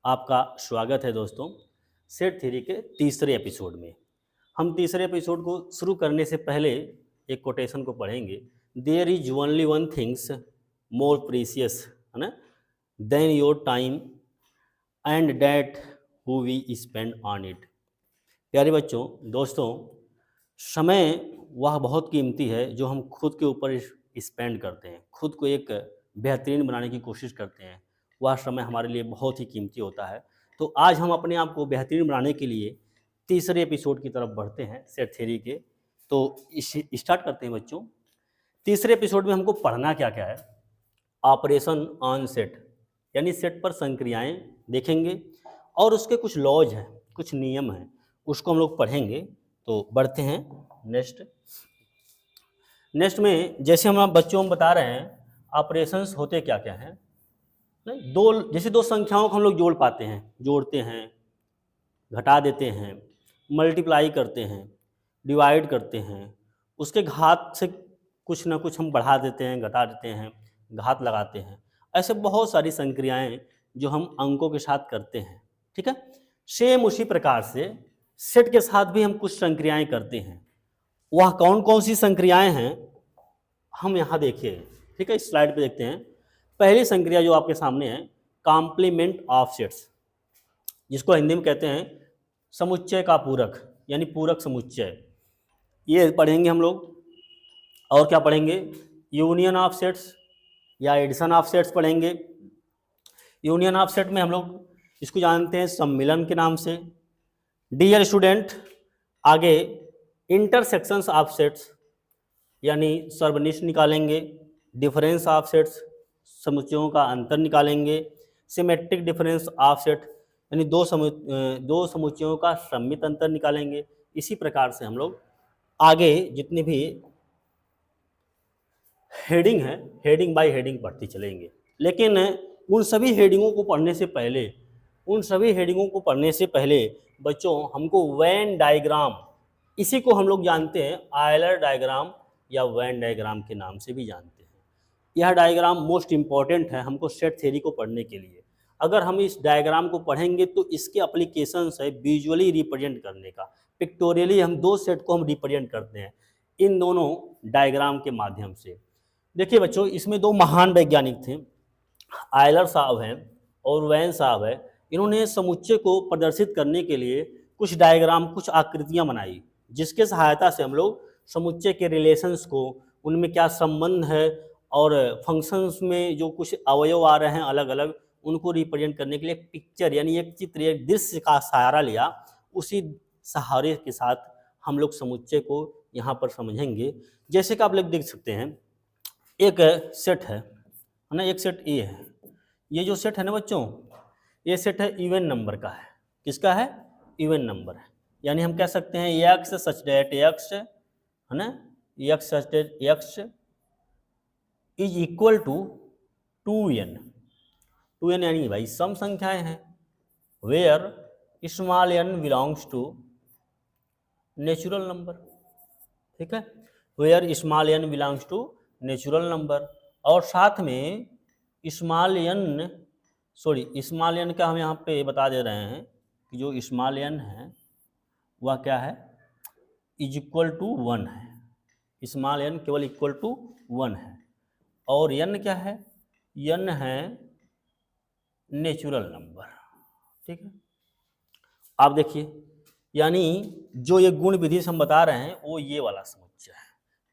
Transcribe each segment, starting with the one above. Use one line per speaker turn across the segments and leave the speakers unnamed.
आपका स्वागत है दोस्तों सेट थ्योरी के तीसरे एपिसोड में। हम तीसरे एपिसोड को शुरू करने से पहले एक कोटेशन को पढ़ेंगे। There is only one things more precious, है ना, then your time and that who we spend on it. प्यारे बच्चों, दोस्तों, समय वह बहुत कीमती है जो हम खुद के ऊपर स्पेंड करते हैं, खुद को एक बेहतरीन बनाने की कोशिश करते हैं। वह समय हमारे लिए बहुत ही कीमती होता है। तो आज हम अपने आप को बेहतरीन बनाने के लिए तीसरे एपिसोड की तरफ बढ़ते हैं सेट थ्योरी के। तो स्टार्ट करते हैं बच्चों। तीसरे एपिसोड में हमको पढ़ना क्या क्या है। ऑपरेशन ऑन सेट, यानी सेट पर संक्रियाएं देखेंगे और उसके कुछ लॉज हैं, कुछ नियम हैं, उसको हम लोग पढ़ेंगे। तो बढ़ते हैं नेक्स्ट में। जैसे हम बच्चों हम बता रहे हैं ऑपरेशंस होते क्या क्या हैं। नहीं, जैसे दो संख्याओं को हम लोग जोड़ पाते हैं, जोड़ते हैं, घटा देते हैं, मल्टीप्लाई करते हैं, डिवाइड करते हैं, उसके घात से कुछ ना कुछ हम बढ़ा देते हैं, घटा देते हैं, घात लगाते हैं। ऐसे बहुत सारी संक्रियाएं जो हम अंकों के साथ करते हैं, ठीक है। सेम उसी प्रकार से सेट के साथ भी हम कुछ संक्रियाएं करते हैं। वह कौन कौन सी संक्रियाएं हैं हम यहाँ देखिए, ठीक है। इस स्लाइड पे देखते हैं। पहली संक्रिया जो आपके सामने है, कॉम्प्लीमेंट ऑफ सेट्स, जिसको हिंदी में कहते हैं समुच्चय का पूरक, यानी पूरक समुच्चय। ये पढ़ेंगे हम लोग। और क्या पढ़ेंगे? यूनियन ऑफ सेट्स या एडिशन ऑफ सेट्स पढ़ेंगे। यूनियन ऑफ सेट में हम लोग इसको जानते हैं सम्मिलन के नाम से। डियर स्टूडेंट, आगे इंटरसेक्शंस ऑफ सेट्स यानी सर्वनिष्ठ निकालेंगे। डिफरेंस ऑफ सेट्स, समुच्चयों का अंतर निकालेंगे। सिमेट्रिक डिफरेंस ऑफ सेट यानी दो समुच्चयों का सम्मित अंतर निकालेंगे। इसी प्रकार से हम लोग आगे जितने भी हेडिंग है, हेडिंग बाय हेडिंग पढ़ते चलेंगे। लेकिन उन सभी हेडिंगों को पढ़ने से पहले बच्चों हमको वेन डायग्राम, इसी को हम लोग जानते हैं आयलर डायग्राम या वेन डायग्राम के नाम से भी जानते हैं। यह डायग्राम मोस्ट इम्पॉर्टेंट है हमको सेट थ्योरी को पढ़ने के लिए। अगर हम इस डायग्राम को पढ़ेंगे तो इसके एप्लीकेशंस है विजुअली रिप्रेजेंट करने का। पिक्टोरियली हम दो सेट को हम रिप्रेजेंट करते हैं इन दोनों डायग्राम के माध्यम से। देखिए बच्चों, इसमें दो महान वैज्ञानिक थे, आयलर साहब हैं और वैन साहब है। इन्होंने समुच्चय को प्रदर्शित करने के लिए कुछ डायग्राम, कुछ आकृतियां बनाई, जिसके सहायता से हम लोग समुच्चय के रिलेशंस को, उनमें क्या संबंध है और फंक्शंस में जो कुछ अवयव आ रहे हैं अलग अलग, उनको रिप्रेजेंट करने के लिए पिक्चर यानी एक चित्र, एक दृश्य का सहारा लिया। उसी सहारे के साथ हम लोग समुच्चय को यहाँ पर समझेंगे। जैसे कि आप लोग देख सकते हैं, एक सेट है ना, एक सेट ए है। ये जो सेट है ना बच्चों, ये सेट है इवन नंबर का है। किसका है? इवन नंबर है। यानी हम कह सकते हैं एक्स सच डेट एक्स, है ना, x such that x is equal to 2n। 2n यानी भाई सम संख्याएं हैं। Where small n belongs to natural number, ठीक है। Where small n belongs to natural number. और साथ में स्मॉल n का हम यहाँ पे बता दे रहे हैं कि जो स्मॉल n है वह क्या है? इज इक्वल टू 1 है। स्मॉल n केवल इक्वल टू 1 है। और n क्या है? n है नेचुरल नंबर, ठीक है। आप देखिए, यानी जो ये गुण विधि से हम बता रहे हैं वो ये वाला समुच्चय है।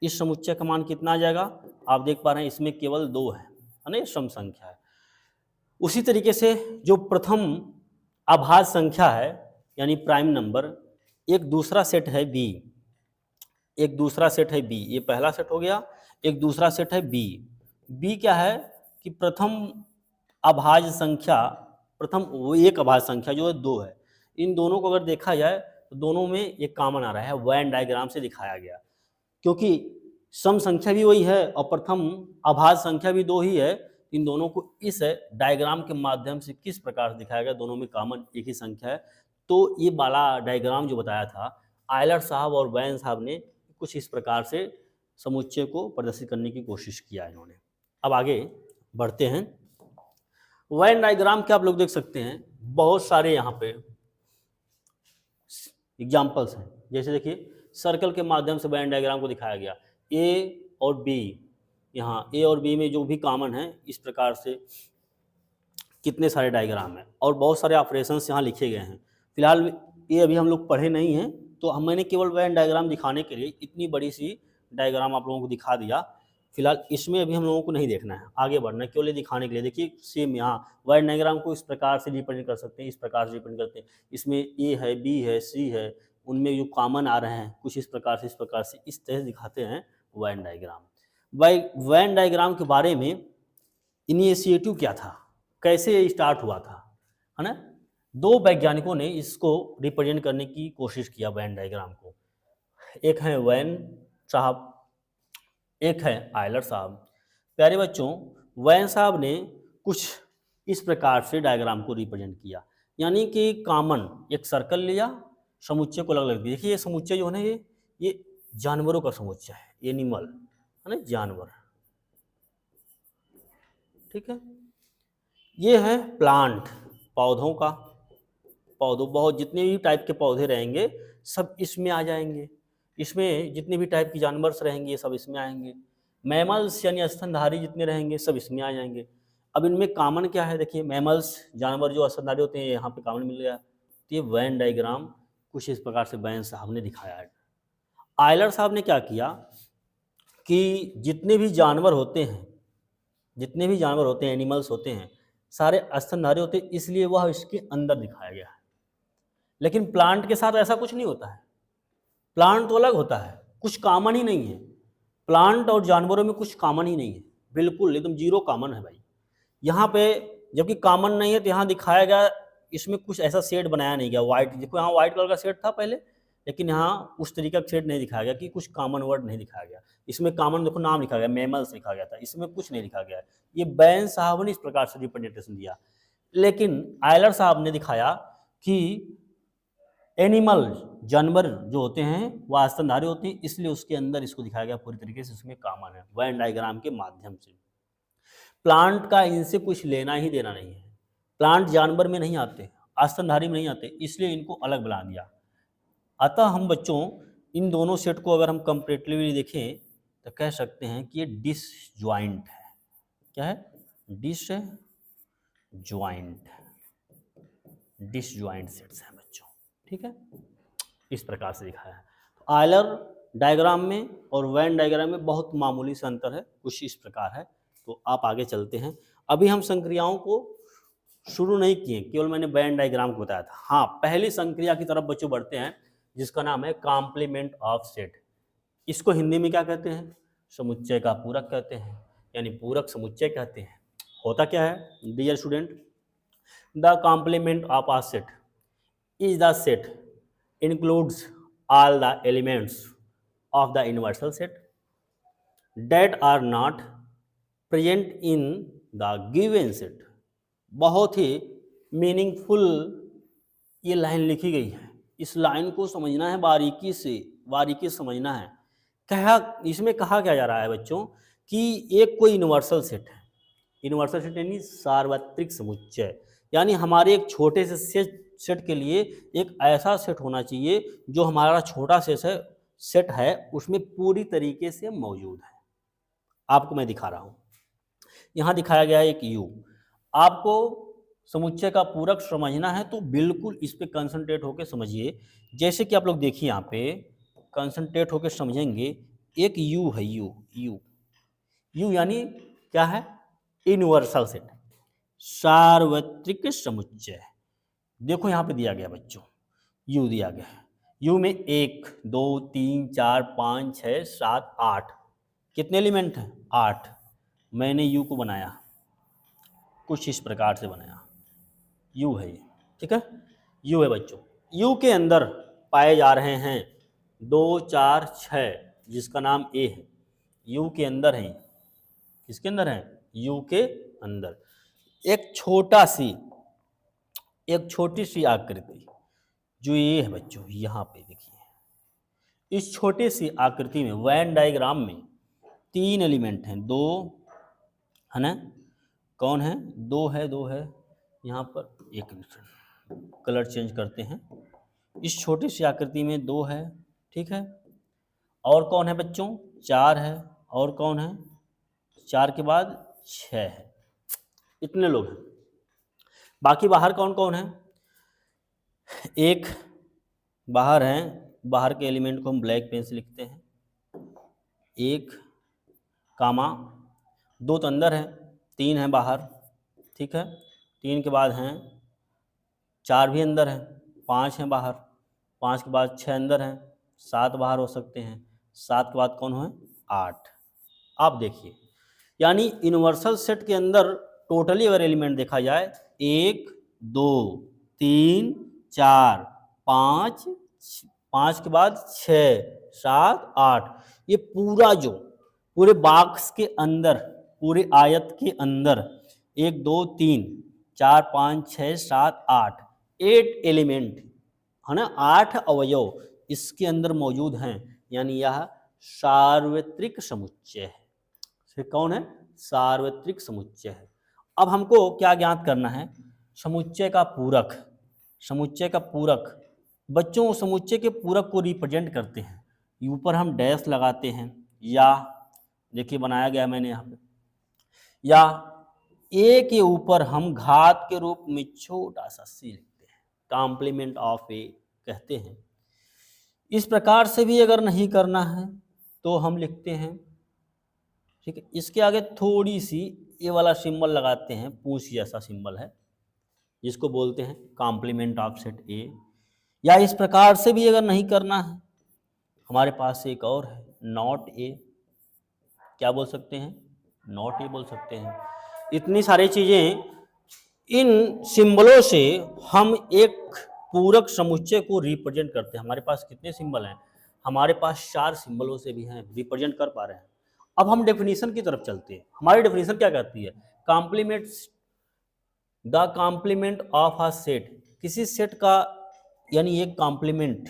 इस समुच्चय का मान कितना आ जाएगा? आप देख पा रहे हैं इसमें केवल 2 है ना, ये सम संख्या है। उसी तरीके से जो प्रथम अभाज्य संख्या है यानी प्राइम नंबर, एक दूसरा सेट है बी, एक दूसरा सेट है बी। ये पहला सेट हो गया, एक दूसरा सेट है बी। बी क्या है कि प्रथम अभाज्य संख्या, प्रथम वो एक अभाज्य संख्या जो है 2 है। इन दोनों को अगर देखा जाए तो दोनों में एक कॉमन आ रहा है, वेन डायग्राम से दिखाया गया। क्योंकि सम संख्या भी वही है और प्रथम अभाज्य संख्या भी 2 ही है। इन दोनों को इस डायग्राम के माध्यम से किस प्रकार से दिखाया गया? दोनों में कॉमन एक ही संख्या है। तो ये वाला डायग्राम जो बताया था आयलर साहब और वैन साहब ने, कुछ इस प्रकार से समुच्चय को प्रदर्शित करने की कोशिश किया इन्होंने। अब आगे बढ़ते हैं। वेन डायग्राम क्या आप लोग देख सकते हैं, बहुत सारे यहाँ पे एग्जाम्पल्स हैं। जैसे देखिए सर्कल के माध्यम से वेन डायग्राम को दिखाया गया, ए और बी, यहाँ ए और बी में जो भी कॉमन है, इस प्रकार से कितने सारे डायग्राम हैं और बहुत सारे ऑपरेशंस यहाँ लिखे गए हैं। फिलहाल ये अभी हम लोग पढ़े नहीं हैं, तो मैंने केवल वेन डायग्राम दिखाने के लिए इतनी बड़ी सी डायग्राम आप लोगों को दिखा दिया। फिलहाल इसमें अभी हम लोगों को नहीं देखना है, आगे बढ़ना है, केवल ये दिखाने के लिए। देखिए सेम यहाँ वेन डायग्राम को इस प्रकार से रिप्रेजेंट कर सकते हैं, इस प्रकार से रिप्रेजेंट करते हैं। इसमें ए है, बी है, सी है, उनमें जो कॉमन आ रहे हैं कुछ इस प्रकार से, इस प्रकार से, इस तरह से दिखाते हैं वेन डायग्राम। वेन डायग्राम के बारे में इनिशिएटिव क्या था, कैसे स्टार्ट हुआ था, है ना? दो वैज्ञानिकों ने इसको रिप्रेजेंट करने की कोशिश किया वेन डायग्राम को। एक है वेन साहब, एक है आयलर साहब। प्यारे बच्चों, वेन साहब ने कुछ इस प्रकार से डायग्राम को रिप्रेजेंट किया, यानी कि कॉमन एक सर्कल लिया, समुच्चय को अलग अलग दिया। देखिए ये समुच्चय जो है ना, ये जानवरों का समुच्चय है, एनिमल, है ना, जानवर, ठीक है। ये है प्लांट, पौधों का, पौधों, बहुत जितने भी टाइप के पौधे रहेंगे सब इसमें आ जाएंगे। इसमें जितने भी टाइप के जानवर रहेंगे सब इसमें आएंगे। मैमल्स यानी स्तनधारी जितने रहेंगे सब इसमें आ जाएंगे। अब इनमें कॉमन क्या है, देखिए मैमल्स, जानवर जो स्तनधारी होते हैं, यहाँ पे कॉमन मिल गया। तो ये वेन डायग्राम कुछ इस प्रकार से वेन साहब ने दिखाया है। आयलर साहब ने क्या किया कि जितने भी जानवर होते हैं, जितने भी जानवर होते हैं, एनिमल्स होते हैं, सारे स्तनधारी होते हैं, इसलिए वह इसके अंदर दिखाया गया है। लेकिन प्लांट के साथ ऐसा कुछ नहीं होता है। प्लांट तो अलग होता है, कुछ कॉमन ही नहीं है। प्लांट और जानवरों में कुछ कॉमन ही नहीं है, बिल्कुल एकदम जीरो कॉमन है भाई। यहाँ पे जबकि कॉमन नहीं है, तो यहाँ दिखाया गया, इसमें कुछ ऐसा शेड बनाया नहीं गया वाइट। देखो यहाँ वाइट कलर का शेड था पहले, लेकिन यहाँ उस तरीका का शेड नहीं दिखाया गया कि कुछ कॉमन वर्ड नहीं दिखाया गया। इसमें कॉमन देखो नाम लिखा गया, मैमल्स लिखा गया था, इसमें कुछ नहीं लिखा गया। ये वेन साहब ने इस प्रकार से रिप्रेजेंटेशन दिया। लेकिन आयलर साहब ने दिखाया कि एनिमल, जानवर जो होते हैं वह स्तनधारी होते हैं, इसलिए उसके अंदर इसको दिखाया गया पूरी तरीके से, उसमें कॉमन है वेन डायग्राम के माध्यम से। प्लांट का इनसे कुछ लेना ही देना नहीं है। प्लांट जानवर में नहीं आते, स्तनधारी में नहीं आते, इसलिए इनको अलग बना दिया। अतः हम बच्चों इन दोनों सेट को अगर हम कंपेरेटिवली देखें तो कह सकते हैं कि ये डिसजॉइंट है। क्या है? डिसजॉइंट, डिसजॉइंट सेट्स हैं बच्चों, ठीक है। इस प्रकार से दिखाया है। तो आयलर डायग्राम में और वेन डायग्राम में बहुत मामूली से अंतर है, कुछ इस प्रकार है। तो आप आगे चलते हैं। अभी हम संक्रियाओं को शुरू नहीं किए, केवल मैंने वेन डायग्राम को बताया था। हाँ, पहली संक्रिया की तरफ बच्चों बढ़ते हैं, जिसका नाम है कॉम्प्लीमेंट ऑफ सेट। इसको हिंदी में क्या कहते हैं? समुच्चय का पूरक कहते हैं, यानी पूरक समुच्चय कहते हैं। होता क्या है dear student? The complement of a set is the set includes all the elements of the universal set that are not present in the given set। बहुत ही मीनिंगफुल ये लाइन लिखी गई है, इस लाइन को समझना है, बारीकी से समझना है। इसमें कहा क्या जा रहा है बच्चों कि एक कोई यूनिवर्सल सेट है। यूनिवर्सल सेट यानी सार्वत्रिक समुच्चय, यानी हमारे एक छोटे से सेट के लिए एक ऐसा सेट होना चाहिए जो हमारा छोटा सेट है उसमें पूरी तरीके से मौजूद है। आपको मैं दिखा रहा हूँ, यहाँ दिखाया गया है एक U। आपको समुच्चय का पूरक समझना है तो बिल्कुल इस पे कंसंट्रेट होकर समझिए। जैसे कि आप लोग देखिए, यहाँ पे कंसंट्रेट होकर समझेंगे। एक U है, U यानी क्या है? यूनिवर्सल सेट, सार्वत्रिक समुच्चय। देखो यहाँ पे दिया गया बच्चों, U दिया गया है। U में 1 2 3 4 5 6 7 8 कितने एलिमेंट हैं? 8। मैंने U को बनाया, कुछ इस प्रकार से बनाया। U है ये, ठीक है, U है बच्चों। U के अंदर पाए जा रहे हैं 2 4 6, जिसका नाम A है। U के अंदर है, किसके अंदर है? U के अंदर एक छोटी सी आकृति जो ये है बच्चों, यहाँ पे देखिए। इस छोटी सी आकृति में वेन डायग्राम में 3 एलिमेंट हैं, 2 है ना, कौन है? 2 है, यहाँ पर एक मिनट, कलर चेंज करते हैं। इस छोटी सी आकृति में 2 है, ठीक है। और कौन है बच्चों? 4 है। और कौन है? 4 के बाद 6 है। इतने लोग हैं। बाकी बाहर कौन कौन है? एक बाहर हैं, बाहर के एलिमेंट को हम ब्लैक पेन से लिखते हैं। एक कामा, 2 तो अंदर हैं, 3 हैं बाहर, ठीक है। 3 के बाद हैं 4 भी अंदर हैं, 5 हैं बाहर, 5 के बाद 6 अंदर हैं, 7 बाहर हो सकते हैं, 7 के बाद कौन है? 8। आप देखिए, यानी यूनिवर्सल सेट के अंदर टोटली अगर एलिमेंट देखा जाए 1 2 3 4 5, 5 के बाद 6 7 8, ये पूरा जो पूरे बॉक्स के अंदर, पूरे आयत के अंदर 1 2 3 4 5 6 7 8, 8 एलिमेंट है ना, 8 अवयव इसके अंदर मौजूद हैं। यानी यह सार्वत्रिक समुच्चय है। फिर कौन है? सार्वत्रिक समुच्चय है। अब हमको क्या ज्ञात करना है? समुच्चय का पूरक। समुच्चय का पूरक, बच्चों समुच्चय के पूरक को रिप्रेजेंट करते हैं। ऊपर हम डैश लगाते हैं, या देखिए बनाया गया मैंने यहाँ पे, या ए के ऊपर हम घात के रूप में छोटा सा सी लिखते हैं, कॉम्प्लीमेंट ऑफ ए कहते हैं। इस प्रकार से भी अगर नहीं करना है तो हम लिखते हैं, ठीक है, इसके आगे थोड़ी सी ये वाला सिंबल लगाते हैं, पूंछ जैसा सिंबल है, जिसको बोलते हैं कॉम्प्लीमेंट ऑफ सेट ए। या इस प्रकार से भी अगर नहीं करना है, हमारे पास एक और है, नॉट ए। क्या बोल सकते हैं? नॉट ए बोल सकते हैं। इतनी सारी चीज़ें, इन सिंबलों से हम एक पूरक समुच्चय को रिप्रेजेंट करते हैं। हमारे पास कितने सिंबल हैं? हमारे पास 4 सिंबलों से भी हैं, रिप्रेजेंट कर पा रहे हैं। अब हम डेफिनेशन की तरफ चलते हैं। हमारी डेफिनेशन क्या कहती है? Complements the complement of a set, किसी सेट का यानी एक कॉम्प्लीमेंट,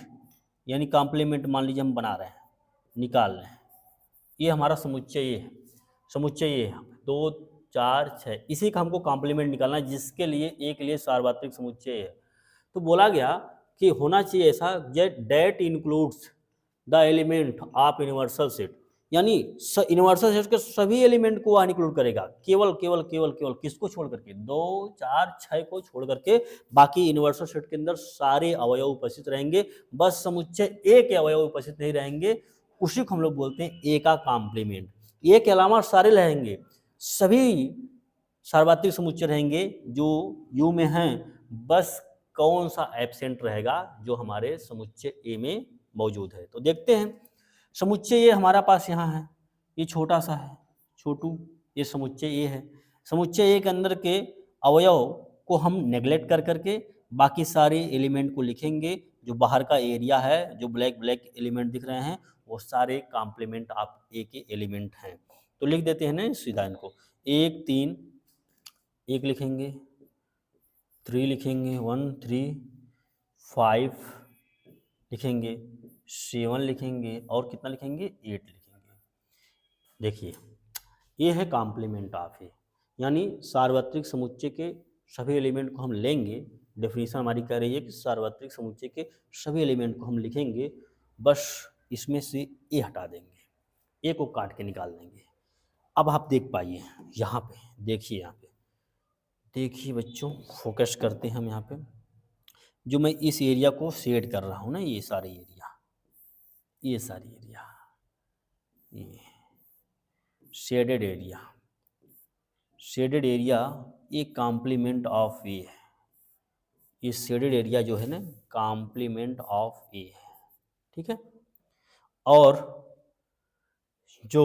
यानी कॉम्प्लीमेंट मान लीजिए हम बना रहे हैं, निकाल रहे हैं, ये हमारा समुच्चय ये है। समुच्चय ये है 2 4 6, इसी का हमको कॉम्प्लीमेंट निकालना है, जिसके लिए एक के लिए सार्वत्रिक समुच्चय है। तो बोला गया कि होना चाहिए ऐसा that includes the element of universal set, यानी यूनिवर्सल सेट के सभी एलिमेंट को वह इंक्लूड करेगा, केवल केवल केवल केवल किसको छोड़ करके? 2 4 6 को छोड़ करके बाकी यूनिवर्सल सेट के अंदर सारे अवयव उपस्थित रहेंगे। बस समुच्चय ए के अवयव उपस्थित नहीं रहेंगे, उसी को हम लोग बोलते हैं ए का कॉम्प्लीमेंट। ए के अलावा सारे रहेंगे, सभी सार्वत्रिक समुच्चय रहेंगे जो यू में हैं। बस कौन सा एब्सेंट रहेगा? जो हमारे समुच्चय ए में मौजूद है। तो देखते हैं, समुच्चय ये हमारा पास यहाँ है, ये छोटा सा है, छोटू, ये समुच्चय ए है। समुच्चय ए के अंदर के अवयव को हम नेग्लेक्ट कर करके बाकी सारे एलिमेंट को लिखेंगे। जो बाहर का एरिया है, जो ब्लैक ब्लैक एलिमेंट दिख रहे हैं, वो सारे कॉम्प्लीमेंट ऑफ ए के एलिमेंट हैं। तो लिख देते हैं ना सीधा इनको, 1 3 1 लिखेंगे, 3 लिखेंगे, 1 3 5 लिखेंगे, 7 लिखेंगे, और कितना लिखेंगे? 8 लिखेंगे। देखिए, ये है कॉम्प्लीमेंट ऑफ ए, यानी सार्वत्रिक समुच्चय के सभी एलिमेंट को हम लेंगे। डेफिनेशन हमारी कह रही है कि सार्वत्रिक समुच्चय के सभी एलिमेंट को हम लिखेंगे, बस इसमें से ए हटा देंगे, ए को काट के निकाल देंगे। अब आप देख पाइए यहाँ पे, देखिए यहाँ पे, देखिए बच्चों, फोकस करते हैं हम यहाँ पे। जो मैं इस एरिया को शेड कर रहा हूँ ना, ये सारी एरिया, ये सारी एरिया, ये शेडेड एरिया, शेडेड एरिया ये कॉम्प्लीमेंट ऑफ ए है। ये शेडेड एरिया जो है ना, कॉम्प्लीमेंट ऑफ ए है, ठीक है। और जो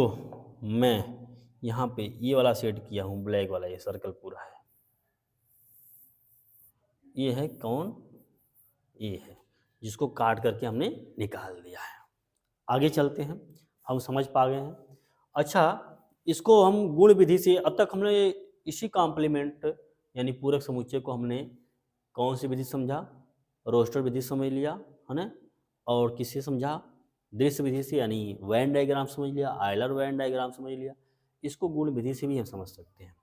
मैं यहाँ पे ये वाला शेड किया हूँ, ब्लैक वाला, ये सर्कल पूरा है, ये है कौन? ए है, जिसको काट करके हमने निकाल दिया है। आगे चलते हैं, हम समझ पा गए हैं। अच्छा, इसको हम गुण विधि से, अब तक हमने इसी कॉम्प्लीमेंट यानी पूरक समुच्चय को हमने कौन सी विधि समझा? रोस्टर विधि समझ लिया है ना, और किससे समझा? दृश्य विधि से, यानी वेन डायग्राम समझ लिया, आयलर वेन डायग्राम समझ लिया। इसको गुण विधि से भी हम समझ सकते हैं।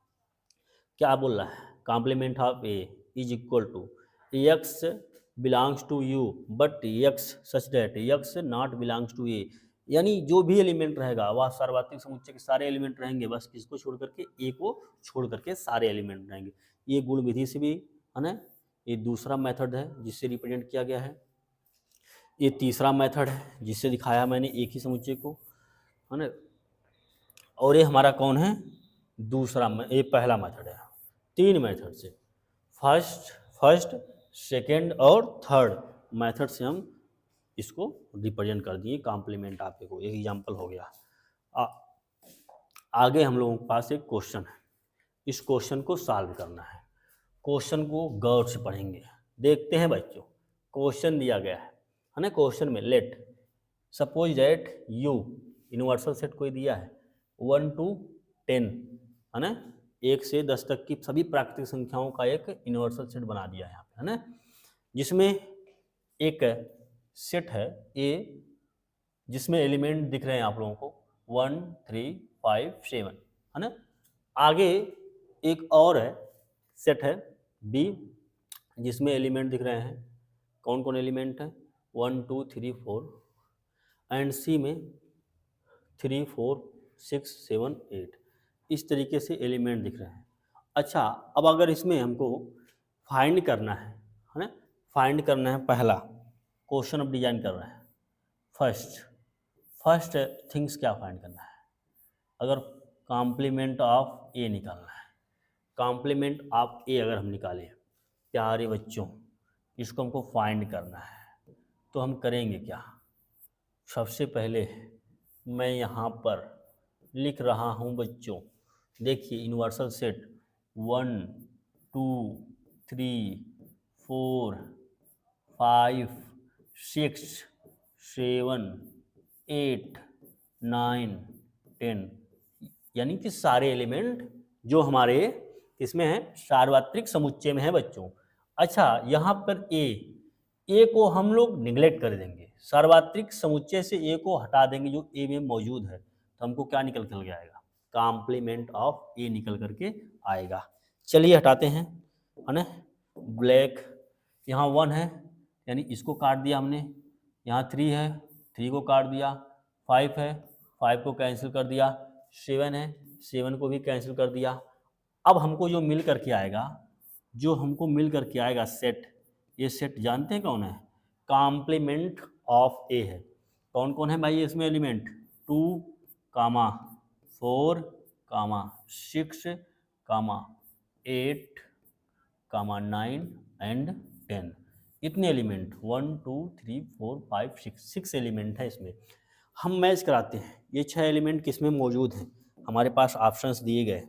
क्या बोल रहा है? Complement of A is equal to x belongs to U but x such that x not belongs to A, यानी जो भी एलिमेंट रहेगा वह सार्वत्रिक समुच्चय के सारे एलिमेंट रहेंगे, बस किसको छोड़ करके, ए को छोड़ करके सारे एलिमेंट रहेंगे। ये गुण विधि से भी है ना, ये दूसरा मेथड है जिससे रिप्रेजेंट किया गया है। ये तीसरा मेथड है जिससे दिखाया मैंने एक ही समुच्चय को, है ना। और ये हमारा कौन है, दूसरा, ये पहला मेथड है। तीन मेथड से, फर्स्ट सेकेंड और थर्ड मेथड से हम इसको रिप्रेजेंट कर दिए कॉम्प्लीमेंट ऑफ ए को। एक एग्जांपल हो गया। आगे हम लोगों के पास एक क्वेश्चन है, इस क्वेश्चन को सॉल्व करना है। क्वेश्चन को गौर से पढ़ेंगे। देखते हैं बच्चों, क्वेश्चन दिया गया है ना। क्वेश्चन में let suppose that you, universal set कोई दिया है 1 to 10, है ना, 1 से 10 तक की सभी प्राकृतिक संख्याओं का एक यूनिवर्सल सेट बना दिया है यहाँ पे, है ना, जिसमें एक सेट है ए जिसमें एलिमेंट दिख रहे हैं आप लोगों को 1 3 5 7, है ना। आगे एक और है सेट है बी जिसमें एलिमेंट दिख रहे हैं, कौन कौन एलिमेंट है 1 2 3 4, एंड सी में 3 4 6 7 8, इस तरीके से एलिमेंट दिख रहे हैं। अच्छा, अब अगर इसमें हमको फाइंड करना है ना, फाइंड करना है, पहला क्वेश्चन अब डिजाइन कर रहे हैं। फर्स्ट थिंग्स क्या फाइंड करना है, अगर कॉम्प्लीमेंट ऑफ ए निकालना है। कॉम्प्लीमेंट ऑफ ए अगर हम निकालें प्यारे बच्चों, इसको हमको फाइंड करना है, तो हम करेंगे क्या। सबसे पहले मैं यहाँ पर लिख रहा हूँ बच्चों, देखिए यूनिवर्सल सेट 1 2 3 4 5 6 7 8 9 10, यानी कि सारे एलिमेंट जो हमारे किसमें है, सार्वत्रिक समुच्चय में है बच्चों। अच्छा, यहाँ पर ए को हम लोग निगलेक्ट कर देंगे, सार्वत्रिक समुच्चय से ए को हटा देंगे जो ए में मौजूद है, तो हमको क्या निकल कर आएगा, कॉम्प्लीमेंट ऑफ ए निकल करके आएगा। चलिए हटाते हैं, है ना। ब्लैक यहाँ 1 है, यानी इसको काट दिया हमने, यहाँ 3 है, 3 को काट दिया, 5 है, 5 को कैंसिल कर दिया, 7 है, 7 को भी कैंसिल कर दिया। अब हमको जो मिल करके आएगा, जो हमको मिल करके आएगा सेट, ये सेट जानते हैं कौन है, कॉम्प्लीमेंट ऑफ ए है। कौन कौन है भाई इसमें एलिमेंट, 2 4 6 8 9 एंड 10, इतने एलिमेंट 1 2 3 4 5 6 एलिमेंट है इसमें। हम मैच कराते हैं ये 6 एलिमेंट किस में मौजूद हैं, हमारे पास ऑप्शंस दिए गए,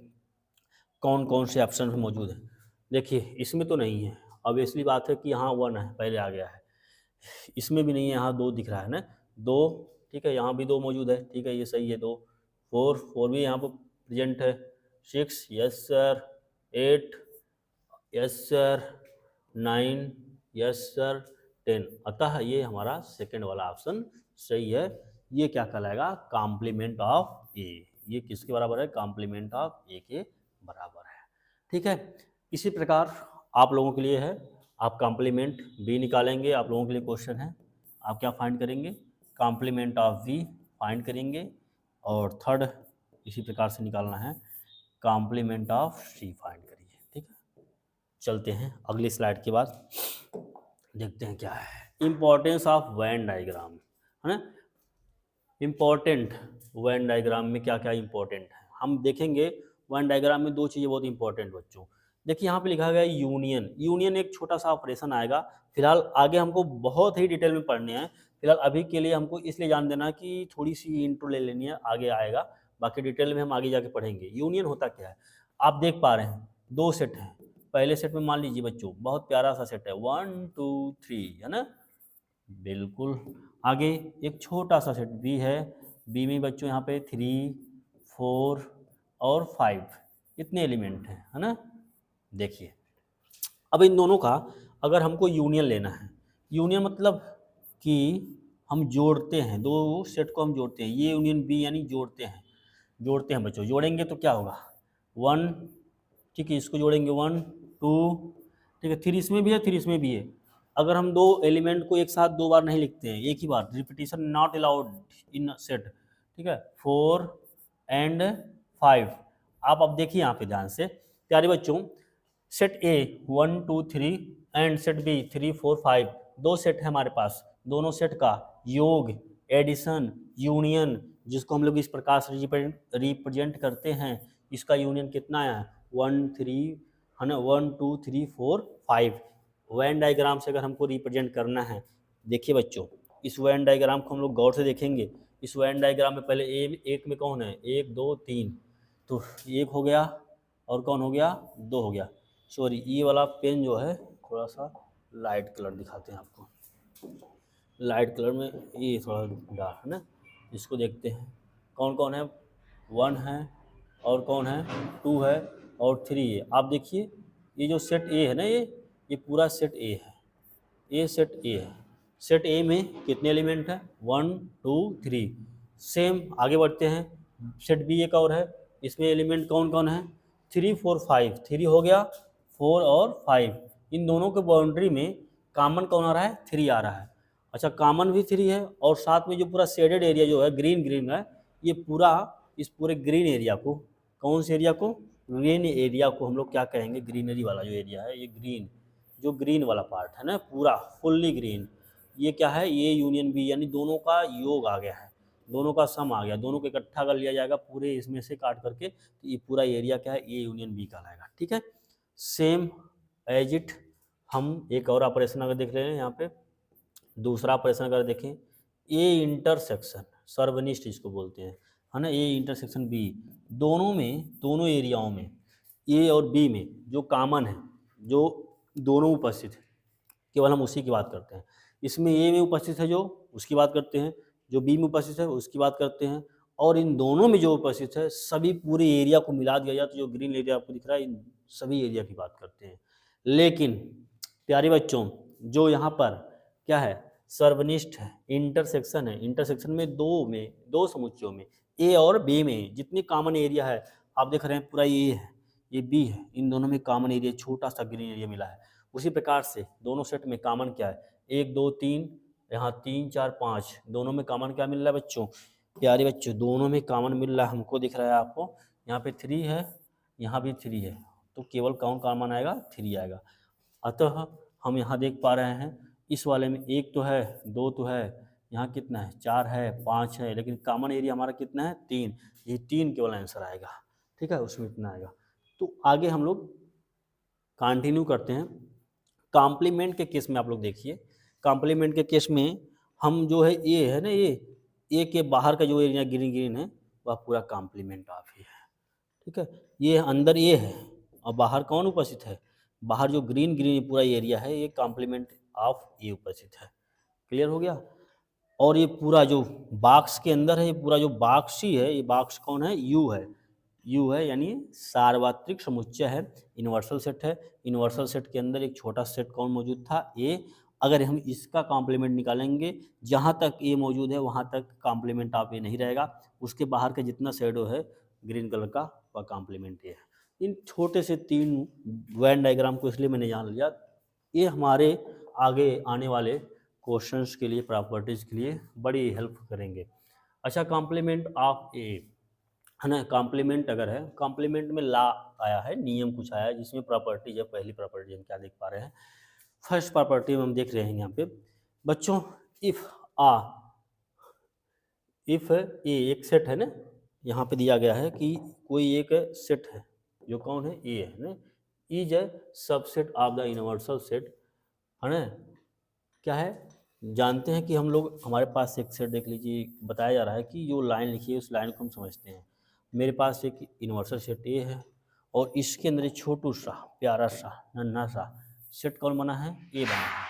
कौन कौन से ऑप्शन में मौजूद है। देखिए इसमें तो नहीं है, अब इसलिए बात है कि यहाँ 1 है, पहले आ गया है, इसमें भी नहीं है, यहाँ 2 दिख रहा है ना, 2, ठीक है, यहाँ भी 2 मौजूद है, ठीक है, ये सही है 2, 4 भी यहाँ पर प्रेजेंट है, 6 yes sir, 8 yes sir, 9 yes sir, 10, अतः ये हमारा सेकंड वाला ऑप्शन सही है। ये क्या कहलाएगा, कॉम्प्लीमेंट ऑफ ए, ये किसके बराबर है, कॉम्प्लीमेंट ऑफ ए के बराबर है, ठीक है। इसी प्रकार आप लोगों के लिए है, आप कॉम्प्लीमेंट बी निकालेंगे, आप लोगों के लिए क्वेश्चन है, आप क्या फाइंड करेंगे, कॉम्प्लीमेंट ऑफ बी फाइंड करेंगे, और थर्ड इसी प्रकार से निकालना है, कॉम्प्लीमेंट ऑफ सी फाइंड करिए, ठीक है। चलते हैं अगली स्लाइड के बाद, देखते हैं क्या है, इम्पोर्टेंस ऑफ वेन डायग्राम, है ना। इम्पोर्टेंट वेन डायग्राम में क्या क्या इम्पोर्टेंट है हम देखेंगे। वेन डायग्राम में 2 चीज़ें बहुत इंपॉर्टेंट बच्चों, देखिए यहाँ पे लिखा गया है यूनियन एक छोटा सा ऑपरेशन आएगा, फिलहाल आगे हमको बहुत ही डिटेल में पढ़ने हैं, फिलहाल अभी के लिए हमको इसलिए जान देना कि थोड़ी सी इंट्रो ले लेनी है, आगे आएगा, बाकी डिटेल में हम आगे जाके पढ़ेंगे। यूनियन होता क्या है, आप देख पा रहे हैं 2 सेट हैं, पहले सेट में मान लीजिए बच्चों बहुत प्यारा सा सेट है 1 2 3, है ना, बिल्कुल। आगे एक छोटा सा सेट बी है, बी में बच्चों यहाँ पे 3 4 और 5 इतने एलिमेंट हैं, है ना। देखिए अब इन दोनों का अगर हमको यूनियन लेना है, यूनियन मतलब कि हम जोड़ते हैं, 2 सेट को हम जोड़ते हैं, ये यूनियन बी यानी जोड़ते हैं बच्चों, जोड़ेंगे तो क्या होगा 1, ठीक है, इसको जोड़ेंगे 1 2, ठीक है, 3 इसमें भी है, 3 इसमें भी है। अगर हम दो एलिमेंट को एक साथ दो बार नहीं लिखते हैं, एक ही बार, repetition not allowed in set, ठीक है, 4 एंड 5। आप अब देखिए यहाँ पे ध्यान से प्यारे बच्चों, set A 1 2 3 and set B 3 4 5, दो सेट है हमारे पास, दोनों सेट का योग, एडिशन, यूनियन, जिसको हम लोग इस प्रकार से रिप्रेजेंट करते हैं, इसका यूनियन कितना है 1 3 है ना, 1 2 3 4 5। वेन डायग्राम से अगर हमको रिप्रेजेंट करना है, देखिए बच्चों इस वेन डायग्राम को हम लोग गौर से देखेंगे। इस वेन डायग्राम में पहले एक में कौन है, 1 2 3, तो एक हो गया और कौन हो गया, 2 हो गया। सॉरी, ये वाला पेन जो है थोड़ा सा लाइट कलर दिखाते हैं आपको, लाइट कलर में ये थोड़ा डार्क है ना, इसको देखते हैं कौन कौन है, 1 है और कौन है 2 है और 3 है। आप देखिए ये जो सेट ए है ना, ये पूरा सेट ए है, ये सेट ए है। सेट ए में कितने एलिमेंट हैं, 1 2 3। सेम आगे बढ़ते हैं, सेट बी एक और है, इसमें एलिमेंट कौन कौन है, 3 4 5, 3 हो गया, 4 और 5, इन दोनों के बाउंड्री में कॉमन कौन आ रहा है, 3 आ रहा है। अच्छा, कॉमन भी 3 है और साथ में जो पूरा शेडेड एरिया जो है ग्रीन ग्रीन है, ये पूरा, इस पूरे ग्रीन एरिया को, कौन से एरिया को, ग्रीन एरिया को हम लोग क्या कहेंगे, ग्रीनरी वाला जो एरिया है, ये ग्रीन, जो ग्रीन वाला पार्ट है ना पूरा फुल्ली ग्रीन, ये क्या है, ये यूनियन बी, यानी दोनों का योग आ गया है, दोनों का सम आ गया, दोनों को इकट्ठा कर लिया जाएगा पूरे इसमें से काट करके, तो ये पूरा एरिया क्या है, ये यूनियन बी कहलाएगा। ठीक है, सेम एज इट हम एक और ऑपरेशन अगर देख रहे हैं यहाँ पे, दूसरा ऑपरेशन अगर देखें, ए इंटरसेक्शन, सर्वनिष्ठ इसको बोलते हैं, है ना, ए इंटरसेक्शन बी, दोनों में, दोनों एरियाओं में, ए और बी में जो कॉमन है, जो दोनों उपस्थित है, केवल हम उसी की बात करते हैं। इसमें ए में उपस्थित है जो, उसकी बात करते हैं, जो बी में उपस्थित है उसकी बात करते हैं, और इन दोनों में जो उपस्थित है सभी पूरे एरिया को मिला दिया जाए तो जो ग्रीन एरिया आपको दिख रहा है, इन सभी एरिया की बात करते हैं। लेकिन प्यारे बच्चों, जो यहाँ पर क्या है, सर्वनिष्ठ है, इंटरसेक्शन है, इंटरसेक्शन में दो समुच्चयों में, ए और बी में जितनी कॉमन एरिया है, आप देख रहे हैं पूरा ये है, ये बी है, इन दोनों में कॉमन एरिया छोटा सा ग्रीन एरिया मिला है। उसी प्रकार से दोनों सेट में कॉमन क्या है, 1 2 3, यहाँ 3 4 5, दोनों में कॉमन क्या मिल रहा है बच्चों, प्यारे बच्चों, दोनों में कॉमन मिल रहा है, हमको दिख रहा है आपको, यहाँ पे 3 है, यहाँ भी 3 है, तो केवल कौन कॉमन आएगा, 3 आएगा। अतः हम यहाँ देख पा रहे हैं इस वाले में 1 तो है, 2 तो है, यहाँ कितना है, 4 है, 5 है, लेकिन कॉमन एरिया हमारा कितना है, 3, ये 3 केवल आंसर आएगा। ठीक है, उसमें इतना आएगा। तो आगे हम लोग कंटिन्यू करते हैं। कॉम्प्लीमेंट के केस में आप लोग देखिए, कॉम्प्लीमेंट के केस में हम जो है ये है ना, ये ए के बाहर का जो एरिया ग्रीन ग्रीन है वह पूरा कॉम्प्लीमेंट ऑफ ही है। ठीक है, ये अंदर ये है और बाहर कौन उपस्थित है, बाहर जो ग्रीन ग्रीन पूरा एरिया है ये कॉम्प्लीमेंट ऑफ ए उपस्थित है। क्लियर हो गया। और ये पूरा जो बॉक्स के अंदर है, ये पूरा जो बॉक्स ही है, ये बॉक्स कौन है, यू है, यू है, यानी सार्वत्रिक समुच्चय है, यूनिवर्सल सेट है। यूनिवर्सल सेट के अंदर एक छोटा सेट कौन मौजूद था, ए। अगर हम इसका कॉम्प्लीमेंट निकालेंगे, जहाँ तक ए मौजूद है वहाँ तक कॉम्प्लीमेंट ऑफ ए नहीं रहेगा, उसके बाहर का जितना शेडो है ग्रीन कलर का वह कॉम्प्लीमेंट ए है। इन छोटे से 3 वेन डायग्राम को इसलिए मैंने जान लिया, ये हमारे आगे आने वाले क्वेश्चंस के लिए, प्रॉपर्टीज़ के लिए बड़ी हेल्प करेंगे। अच्छा, कॉम्प्लीमेंट ऑफ ए है ना, कॉम्प्लीमेंट अगर है, कॉम्प्लीमेंट में ला आया है, नियम कुछ आया है, जिसमें प्रॉपर्टीज है। पहली प्रॉपर्टी हम क्या देख पा रहे हैं, फर्स्ट प्रॉपर्टी में हम देख रहे हैं यहाँ पे बच्चों, इफ ए एक सेट है ना, यहाँ पे दिया गया है कि कोई एक सेट है जो कौन है, ए है ना, is a subset of the universal set, है ना, क्या है, जानते हैं कि हम लोग, हमारे पास एक सेट देख लीजिए, बताया जा रहा है कि जो लाइन लिखी है उस लाइन को हम समझते हैं। मेरे पास एक यूनिवर्सल सेट ए है और इसके अंदर एक छोटू सा प्यारा सा नन्हा सा सेट कौन बना है, ए बना है,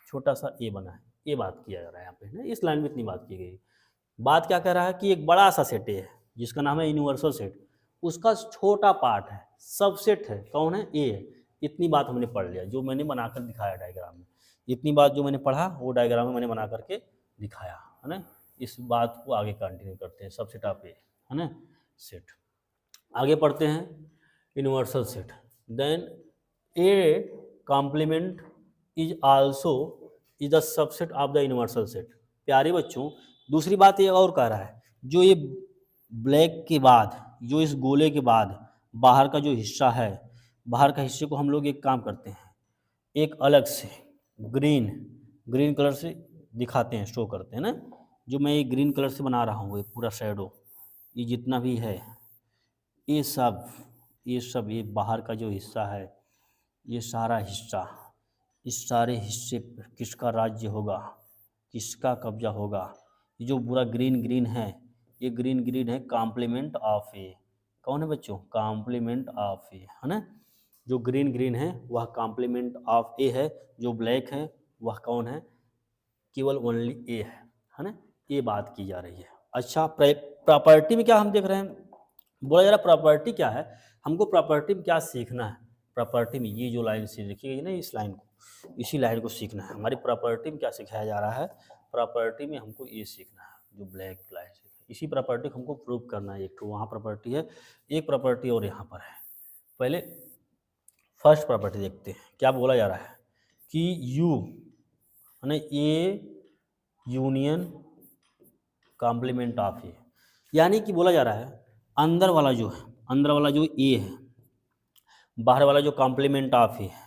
छोटा सा ए बना है। ये बात किया जा रहा है यहाँ पे ना, इस लाइन में इतनी बात की गई। बात क्या कर रहा है कि एक बड़ा सा सेट ए है जिसका नाम है यूनिवर्सल सेट, उसका छोटा पार्ट है, सबसेट है, कौन है, ए है। इतनी बात हमने पढ़ लिया, जो मैंने बनाकर दिखाया डायग्राम में, इतनी बात जो मैंने पढ़ा वो डायग्राम में मैंने बना करके दिखाया है ना। इस बात को आगे कंटिन्यू करते हैं, सबसेट ऑफ ए है ना सेट। आगे पढ़ते हैं universal set. Then A complement is also is the subset of the universal set. प्यारे बच्चों, दूसरी बात ये और कह रहा है, जो ये ब्लैक के बाद, जो इस गोले के बाद बाहर का जो हिस्सा है, बाहर का हिस्से को हम लोग एक काम करते हैं, एक अलग से ग्रीन कलर से दिखाते हैं, शो करते हैं ना। जो मैं ये ग्रीन कलर से बना रहा हूँ, ये पूरा शैडो, ये जितना भी है, ये सब ये बाहर का जो हिस्सा है, ये सारा हिस्सा, इस सारे हिस्से पर किसका राज्य होगा, किसका कब्जा होगा। ये जो पूरा ग्रीन है, ये ग्रीन है कॉम्प्लीमेंट ऑफ ए। कौन है बच्चों? कॉम्प्लीमेंट ऑफ ए, है ना। जो ग्रीन है वह कॉम्प्लीमेंट ऑफ ए है, जो ब्लैक है वह कौन है? केवल ओनली ए है ना। ये बात की जा रही है। अच्छा, प्रॉपर्टी में क्या हम देख रहे हैं? बोला जा रहा प्रॉपर्टी क्या है, हमको प्रॉपर्टी में क्या सीखना है। प्रॉपर्टी में ये जो लाइन से देखिएगा ना, इस लाइन को, इसी लाइन को सीखना है। हमारी प्रॉपर्टी में क्या सिखाया जा रहा है? प्रॉपर्टी में हमको ये सीखना है, जो ब्लैक लाइन से, इसी प्रॉपर्टी को हमको प्रूव करना है। एक तो वहाँ प्रॉपर्टी है, एक प्रॉपर्टी और यहाँ पर है। पहले फर्स्ट प्रॉपर्टी देखते हैं। क्या बोला जा रहा है कि यू है ना, ए यूनियन कॉम्प्लीमेंट ऑफ ए, यानी कि बोला जा रहा है अंदर वाला जो है, अंदर वाला जो ए है, बाहर वाला जो कॉम्प्लीमेंट ऑफ ए है,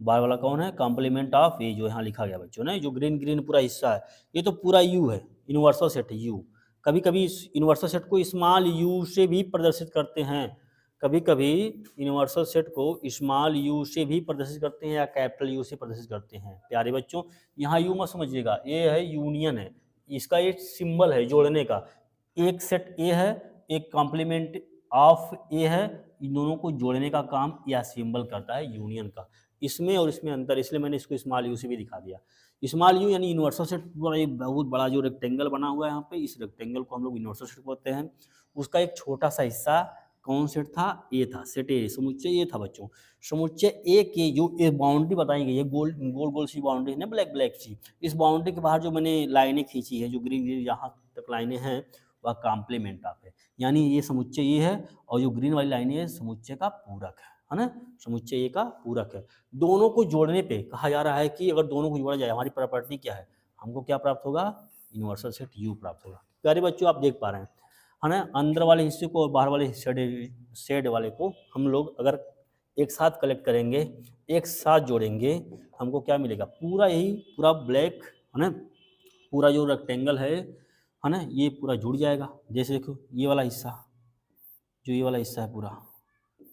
बाहर वाला कौन है? कॉम्प्लीमेंट ऑफ ए, जो यहाँ लिखा गया बच्चों ने, जो ग्रीन पूरा हिस्सा है, ये तो पूरा यू है, यूनिवर्सल सेट है यू। कभी कभी इस यूनिवर्सल सेट को स्मॉल यू से भी प्रदर्शित करते हैं, कभी कभी यूनिवर्सल सेट को स्मॉल यू से भी प्रदर्शित करते हैं या कैपिटल यू से प्रदर्शित करते हैं। प्यारे बच्चों, यहाँ यू मत समझिएगा, ये है यूनियन है, इसका एक सिंबल है जोड़ने का। एक सेट ए है, एक कॉम्प्लीमेंट ऑफ ए है, इन दोनों को जोड़ने का काम यह सिंबल करता है यूनियन का। इसमें और इसमें अंतर, इसलिए मैंने इसको स्मॉल यू से भी दिखा दिया। स्मॉल यू यानी यूनिवर्सल सेट, बहुत बड़ा जो रेक्टेंगल बना हुआ है यहाँ पे, इस रेक्टेंगल को हम लोग यूनिवर्सल सेट बोलते हैं। उसका एक छोटा सा हिस्सा कौन सेट था? ए था, सेट ए, समुच्चय ए था बच्चों। समुच्चय ए के जो एक बाउंड्री बताई गई है, गोल सी बाउंड्री है ना, ब्लैक सी, इस बाउंड्री के बाहर जो मैंने लाइनें खींची है, जो ग्रीन यहाँ तक लाइनें हैं, वह कॉम्प्लीमेंट ऑफ है, यानी ये समुच्चय ये है, और जो ग्रीन वाली लाइनें है समुच्चय का पूरक है ना, समुच्चय ए का पूरक है। दोनों को जोड़ने पे कहा जा रहा है कि अगर दोनों को जोड़ा जाए, हमारी प्रॉपर्टी क्या है, हमको क्या प्राप्त होगा? यूनिवर्सल सेट यू प्राप्त होगा। प्यारे बच्चों, आप देख पा रहे हैं है ना, अंदर वाले हिस्से को और बाहर वाले शेड वाले को हम लोग अगर एक साथ कलेक्ट करेंगे, एक साथ जोड़ेंगे, हमको क्या मिलेगा? पूरा यही पूरा ब्लैक है ना, पूरा जो रेक्टेंगल है ना, ये पूरा जुड़ जाएगा। जैसे देखो, ये वाला हिस्सा, जो ये वाला हिस्सा है पूरा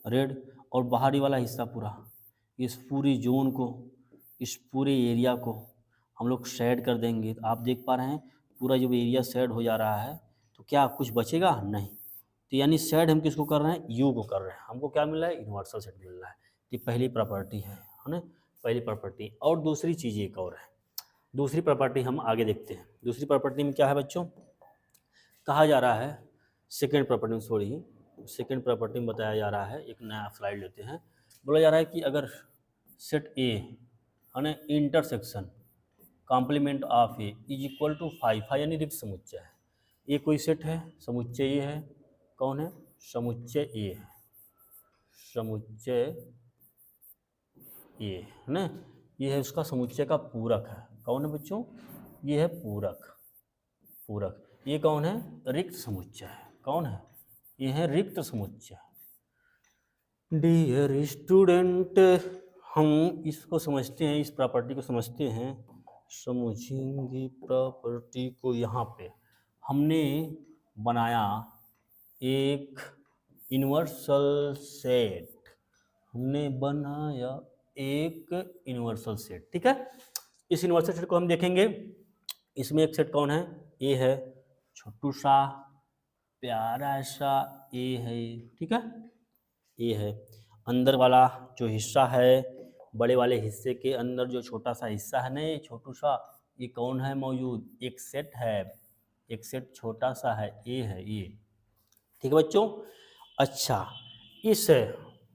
रेड, और बाहरी वाला हिस्सा पूरा, इस पूरी जोन को, इस पूरे एरिया को हम लोग शेड कर देंगे। तो आप देख पा रहे हैं पूरा जब एरिया शेड हो जा रहा है तो क्या कुछ बचेगा? नहीं। तो यानी शेड हम किसको कर रहे हैं? यू को कर रहे हैं। हमको क्या मिल रहा है? यूनिवर्सल सेट मिल रहा है। ये पहली प्रॉपर्टी है ना, पहली प्रॉपर्टी। और दूसरी चीज़ एक और है, दूसरी प्रॉपर्टी हम आगे देखते हैं। दूसरी प्रॉपर्टी में क्या है बच्चों? कहा जा रहा है, सेकेंड प्रॉपर्टी में, सॉरी, सेकेंड प्रॉपर्टी में बताया जा रहा है, एक नया स्लाइड लेते हैं। बोला जा रहा है कि अगर सेट ए है ना, intersection complement of A is equal to 5 यानी रिक्त समुच्चय है। ये कोई सेट है, समुच्चय ये है, कौन है? समुच्चय ए है, समुच्चय ए है ना, ये है उसका समुच्चय का पूरक है। कौन है बच्चों? ये है पूरक, पूरक। ये कौन है? रिक्त समुच्चय है। कौन है? ये है रिक्त समुच्चय। डियर स्टूडेंट, हम इसको समझते हैं, इस प्रॉपर्टी को समझते हैं, समझेंगे प्रॉपर्टी को। यहाँ पे हमने बनाया एक यूनिवर्सल सेट, हमने बनाया एक यूनिवर्सल सेट, ठीक है। इस यूनिवर्सल सेट को हम देखेंगे। इसमें एक सेट कौन है? ए है, छोटू सा प्यारा सा ए है, ठीक है, ए है। अंदर वाला जो हिस्सा है, बड़े वाले हिस्से के अंदर जो छोटा सा हिस्सा है ना, ये छोटू सा, ये कौन है मौजूद? एक सेट है, एक सेट छोटा सा है, ए है ये, ठीक है बच्चों। अच्छा, इस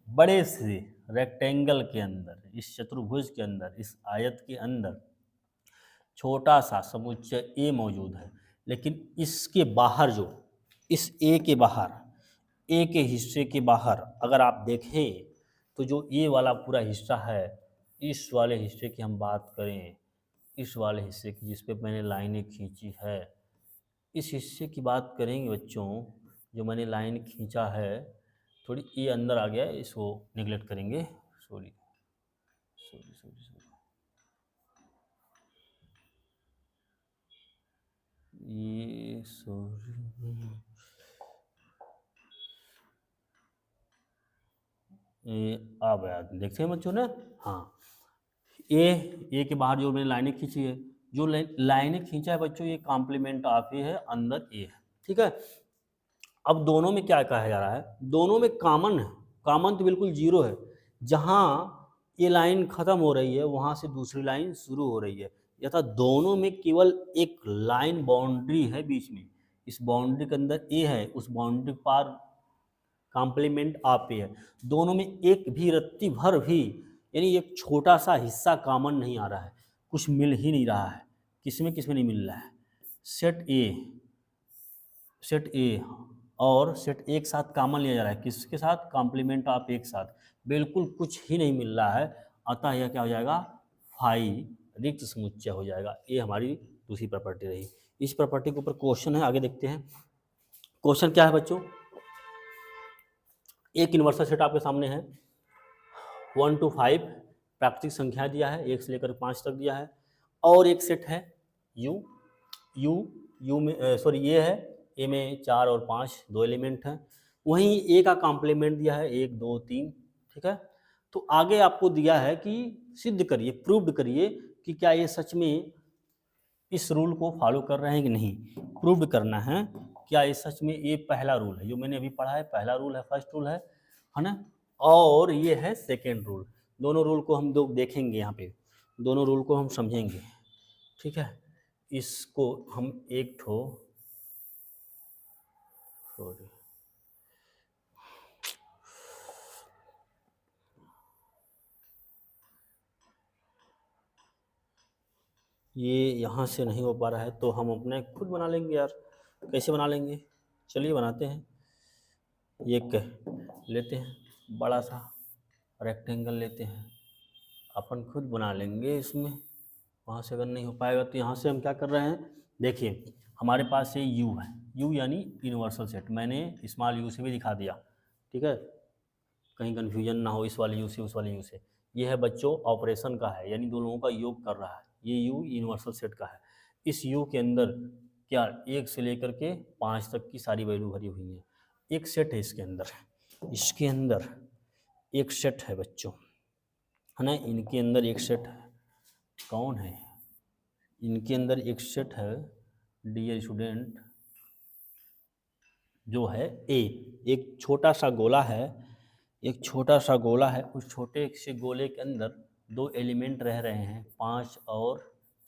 बड़े से रेक्टेंगल के अंदर, इस चतुर्भुज के अंदर, इस आयत के अंदर छोटा सा समुच्चय ए मौजूद है, लेकिन इसके बाहर जो, इस ए के बाहर, ए के हिस्से के बाहर अगर आप देखें तो जो ये वाला पूरा हिस्सा है, इस वाले हिस्से की हम बात करें, इस वाले हिस्से की जिस पे मैंने लाइनें खींची है, इस हिस्से की बात करेंगे बच्चों, जो मैंने लाइन खींचा है, थोड़ी ये अंदर आ गया है, इसको निगलेक्ट करेंगे। सॉरी सॉरी सॉरी सॉरी, ये सॉरी, ये अब याद देखते हैं बच्चों ने। हाँ, ए के बाहर जो मैंने लाइनें खींची है, जो लाइनें खींचा है बच्चों, ये कॉम्प्लीमेंट ऑफ ए है, अंदर ए है, ठीक है। अब दोनों में क्या कहा जा रहा है, दोनों में कॉमन है, कॉमन तो बिल्कुल जीरो है। जहाँ ये लाइन खत्म हो रही है वहाँ से दूसरी लाइन शुरू हो रही है, यथा दोनों में केवल एक लाइन बाउंड्री है बीच में, इस बाउंड्री के अंदर ए है, उस बाउंड्री पार कॉम्प्लीमेंट आप पे है। दोनों में एक भी रत्ती भर भी, यानी एक छोटा सा हिस्सा कॉमन नहीं आ रहा है, कुछ मिल ही नहीं रहा है, किसमें नहीं मिल रहा है। सेट ए और सेट एक साथ कॉमन लिया जा रहा है, किसके साथ, कॉम्प्लीमेंट ऑफ एक साथ, बिल्कुल कुछ ही नहीं मिल रहा है, अतः यह क्या हो जाएगा, फाई रिक्त समुच्चय हो जाएगा। ये हमारी दूसरी प्रॉपर्टी रही। इस प्रॉपर्टी के ऊपर क्वेश्चन है, आगे देखते हैं। क्वेश्चन क्या है बच्चों, एक यूनिवर्सल सेट आपके सामने है, 1 to 5 प्राकृतिक संख्या दिया है, 1 से लेकर 5 तक दिया है, और एक सेट है यू में सॉरी ये है, ए में 4 और 5 दो एलिमेंट हैं, वहीं ए का कॉम्प्लीमेंट दिया है 1 2 3, ठीक है। तो आगे आपको दिया है कि सिद्ध करिए, प्रूव्ड करिए कि क्या ये सच में इस रूल को फॉलो कर रहे हैं कि नहीं, प्रूव्ड करना है। क्या ये सच में ये पहला रूल है, जो मैंने अभी पढ़ा है, पहला रूल है, फर्स्ट रूल है ना, और ये है सेकेंड रूल। दोनों रूल को हम देखेंगे यहाँ पे, दोनों रूल को हम समझेंगे, ठीक है। इसको हम एक ठो सॉरी ये यहाँ से नहीं हो पा रहा है, तो हम अपने खुद बना लेंगे यार। कैसे बना लेंगे, चलिए बनाते हैं। एक लेते हैं बड़ा सा रेक्टेंगल लेते हैं, अपन खुद बना लेंगे इसमें। वहाँ से अगर नहीं हो पाएगा तो यहाँ से हम क्या कर रहे हैं, देखिए हमारे पास ये यू है, यू यानी यूनिवर्सल सेट, मैंने स्मॉल यू से भी दिखा दिया, ठीक है, कहीं कन्फ्यूजन ना हो इस वाले यू से उस वाले यू से। ये है बच्चों ऑपरेशन का है, यानी दो लोगों का योग कर रहा है, ये यू यूनिवर्सल सेट का है। इस यू के अंदर क्या 1 से लेकर के 5 तक की सारी वैल्यू भरी हुई है। एक सेट है इसके अंदर, इसके अंदर एक सेट है बच्चों, है ना, इनके अंदर एक सेट है, कौन है, इनके अंदर एक सेट है डियर स्टूडेंट, जो है ए। एक छोटा सा गोला है, एक छोटा सा गोला है, उस छोटे से गोले के अंदर दो एलिमेंट रह रहे हैं, 5 और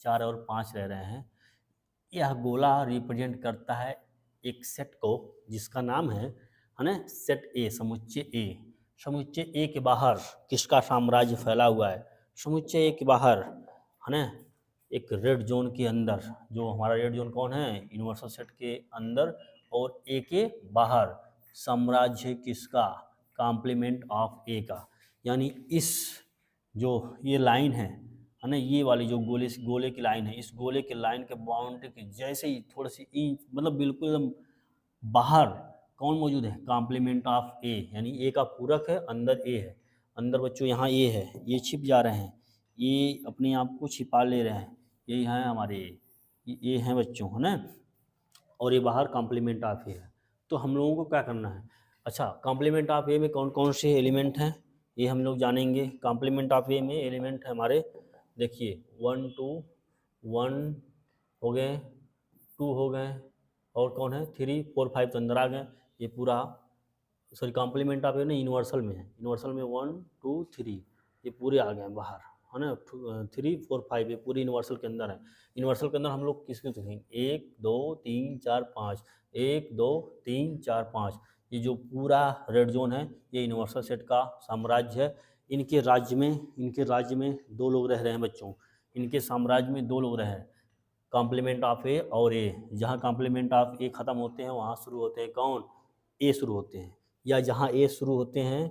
4 और 5 रह रहे हैं। यह गोला रिप्रेजेंट करता है एक सेट को, जिसका नाम है ना सेट ए, समुच्चय ए। समुच्चय ए के बाहर किसका साम्राज्य फैला हुआ है, समुच्चय ए के बाहर, है ना, एक रेड जोन के अंदर, जो हमारा रेड जोन कौन है, यूनिवर्सल सेट के अंदर, और ए के बाहर साम्राज्य किसका, कॉम्प्लीमेंट ऑफ ए का। यानी इस जो ये लाइन है ना, ये वाली जो गोले की लाइन है, इस गोले के लाइन के बाउंड्री के जैसे ही थोड़ी सी इंच, मतलब बिल्कुल एकदम बाहर कौन मौजूद है, कॉम्प्लीमेंट ऑफ ए, यानी ए का पूरक है, अंदर ए है, अंदर बच्चों यहाँ ए है, ये छिप जा रहे हैं, ये अपने आप को छिपा ले रहे हैं, ये हैं हमारे ये हैं बच्चों, है ना, और ये बाहर कॉम्प्लीमेंट ऑफ ए है। तो हम लोगों को क्या करना है, अच्छा कॉम्प्लीमेंट ऑफ ए में कौन कौन से एलिमेंट हैं ये हम लोग जानेंगे। कॉम्प्लीमेंट ऑफ ए में एलिमेंट है हमारे, देखिए 1 2 1 हो गए, 2 हो गए, और कौन है 3 4 5 तो अंदर आ गए, ये पूरा सॉरी कॉम्प्लीमेंट ऑफ ए ना यूनिवर्सल में है, यूनिवर्सल में 1 2 3 ये पूरे आ गए बाहर, है ना, 3 4 5 ये पूरी यूनिवर्सल के अंदर है। यूनिवर्सल के अंदर हम लोग किसके देखेंगे, 1 2 3 4 5, 1 2 3 4 5, ये जो पूरा रेड जोन है ये यूनिवर्सल सेट का साम्राज्य है। इनके राज्य में दो लोग रह रहे हैं बच्चों, इनके साम्राज्य में दो लोग रहे हैं, कॉम्प्लीमेंट ऑफ ए और ए। जहाँ कॉम्प्लीमेंट ऑफ ए ख़त्म होते हैं वहाँ शुरू होते हैं कौन, ए शुरू होते हैं, या जहाँ ए शुरू होते हैं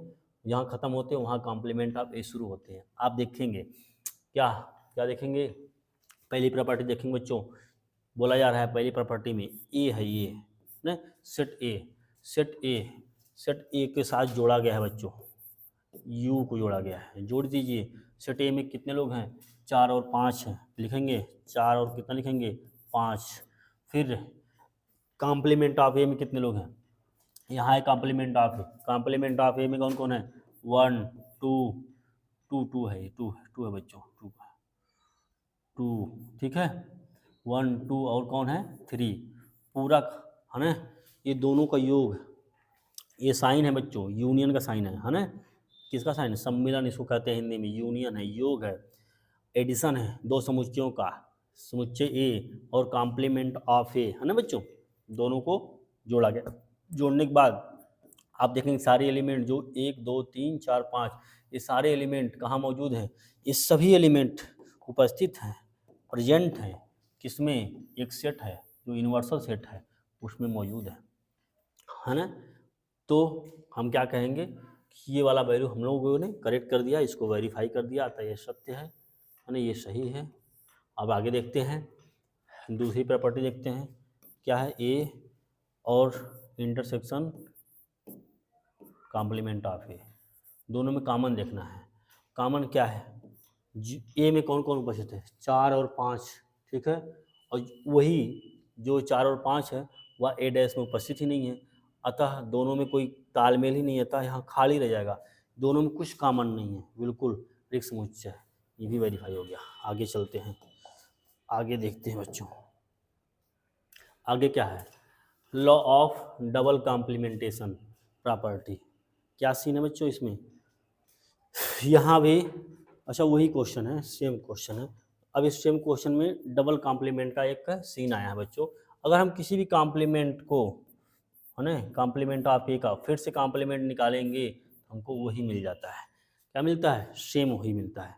जहाँ ख़त्म होते हैं वहाँ कॉम्प्लीमेंट ऑफ ए शुरू होते हैं। आप देखेंगे क्या क्या देखेंगे, पहली प्रॉपर्टी देखेंगे बच्चों, बोला जा रहा है पहली प्रॉपर्टी में ए है, ये ना सेट ए, सेट ए, सेट ए के साथ जोड़ा गया है बच्चों, यू को जोड़ा गया है, जोड़ दीजिए। सेट ए में कितने लोग हैं, 4 और 5 हैं, लिखेंगे 4 और कितना लिखेंगे 5। फिर कॉम्प्लीमेंट ऑफ ए में कितने लोग हैं, यहाँ है complement of A, complement of A में कौन कौन है, 1 2 2 2 है, 2 है बच्चों, 2, ठीक है, 1 2 और कौन है 3, पूरक है ना, ये दोनों का योग, ये साइन है बच्चों, यूनियन का साइन है ना, किसका साइन है, सम्मिलन इसको कहते हैं हिंदी में, यूनियन है, योग है, एडिशन है दो समुच्चयों का, समुच्चय ए और कॉम्प्लीमेंट ऑफ ए है ना बच्चों, दोनों को जोड़ा गया। जोड़ने के बाद आप देखेंगे सारे एलिमेंट जो 1 2 3 4 5, ये सारे एलिमेंट कहाँ मौजूद हैं, ये सभी एलिमेंट उपस्थित हैं, प्रेजेंट हैं, किसमें, एक सेट है जो यूनिवर्सल सेट है उसमें मौजूद है ना। तो हम क्या कहेंगे कि ये वाला वैल्यू हम लोगों ने करेक्ट कर दिया, इसको वेरीफाई कर दिया, अतः ये सत्य है ना, ये सही है। अब आगे देखते हैं, दूसरी प्रॉपर्टी देखते हैं, क्या है, ए और इंटरसेक्शन कॉम्प्लीमेंट ऑफ ए, दोनों में कॉमन देखना है। कॉमन क्या है, ए में कौन कौन उपस्थित है, 4 और 5, ठीक है, और वही जो 4 और 5 है वह ए डैश में उपस्थित ही नहीं है, अतः दोनों में कोई तालमेल ही नहीं है, अतः यहाँ खाली रह जाएगा, दोनों में कुछ कॉमन नहीं है, बिल्कुल रिक्त समुच्चय है, ये भी वेरीफाई हो गया। आगे चलते हैं, आगे देखते हैं बच्चों, आगे क्या है, law of double complementation property, क्या सीन है बच्चों इसमें, यहाँ भी अच्छा वही क्वेश्चन है, सेम क्वेश्चन है। अब इस सेम क्वेश्चन में डबल कॉम्प्लीमेंट का एक सीन आया है बच्चों, अगर हम किसी भी कॉम्प्लीमेंट को है ना, कॉम्प्लीमेंट ऑफ ए का फिर से कॉम्प्लीमेंट निकालेंगे हमको वही मिल जाता है, क्या मिलता है, सेम वही मिलता है।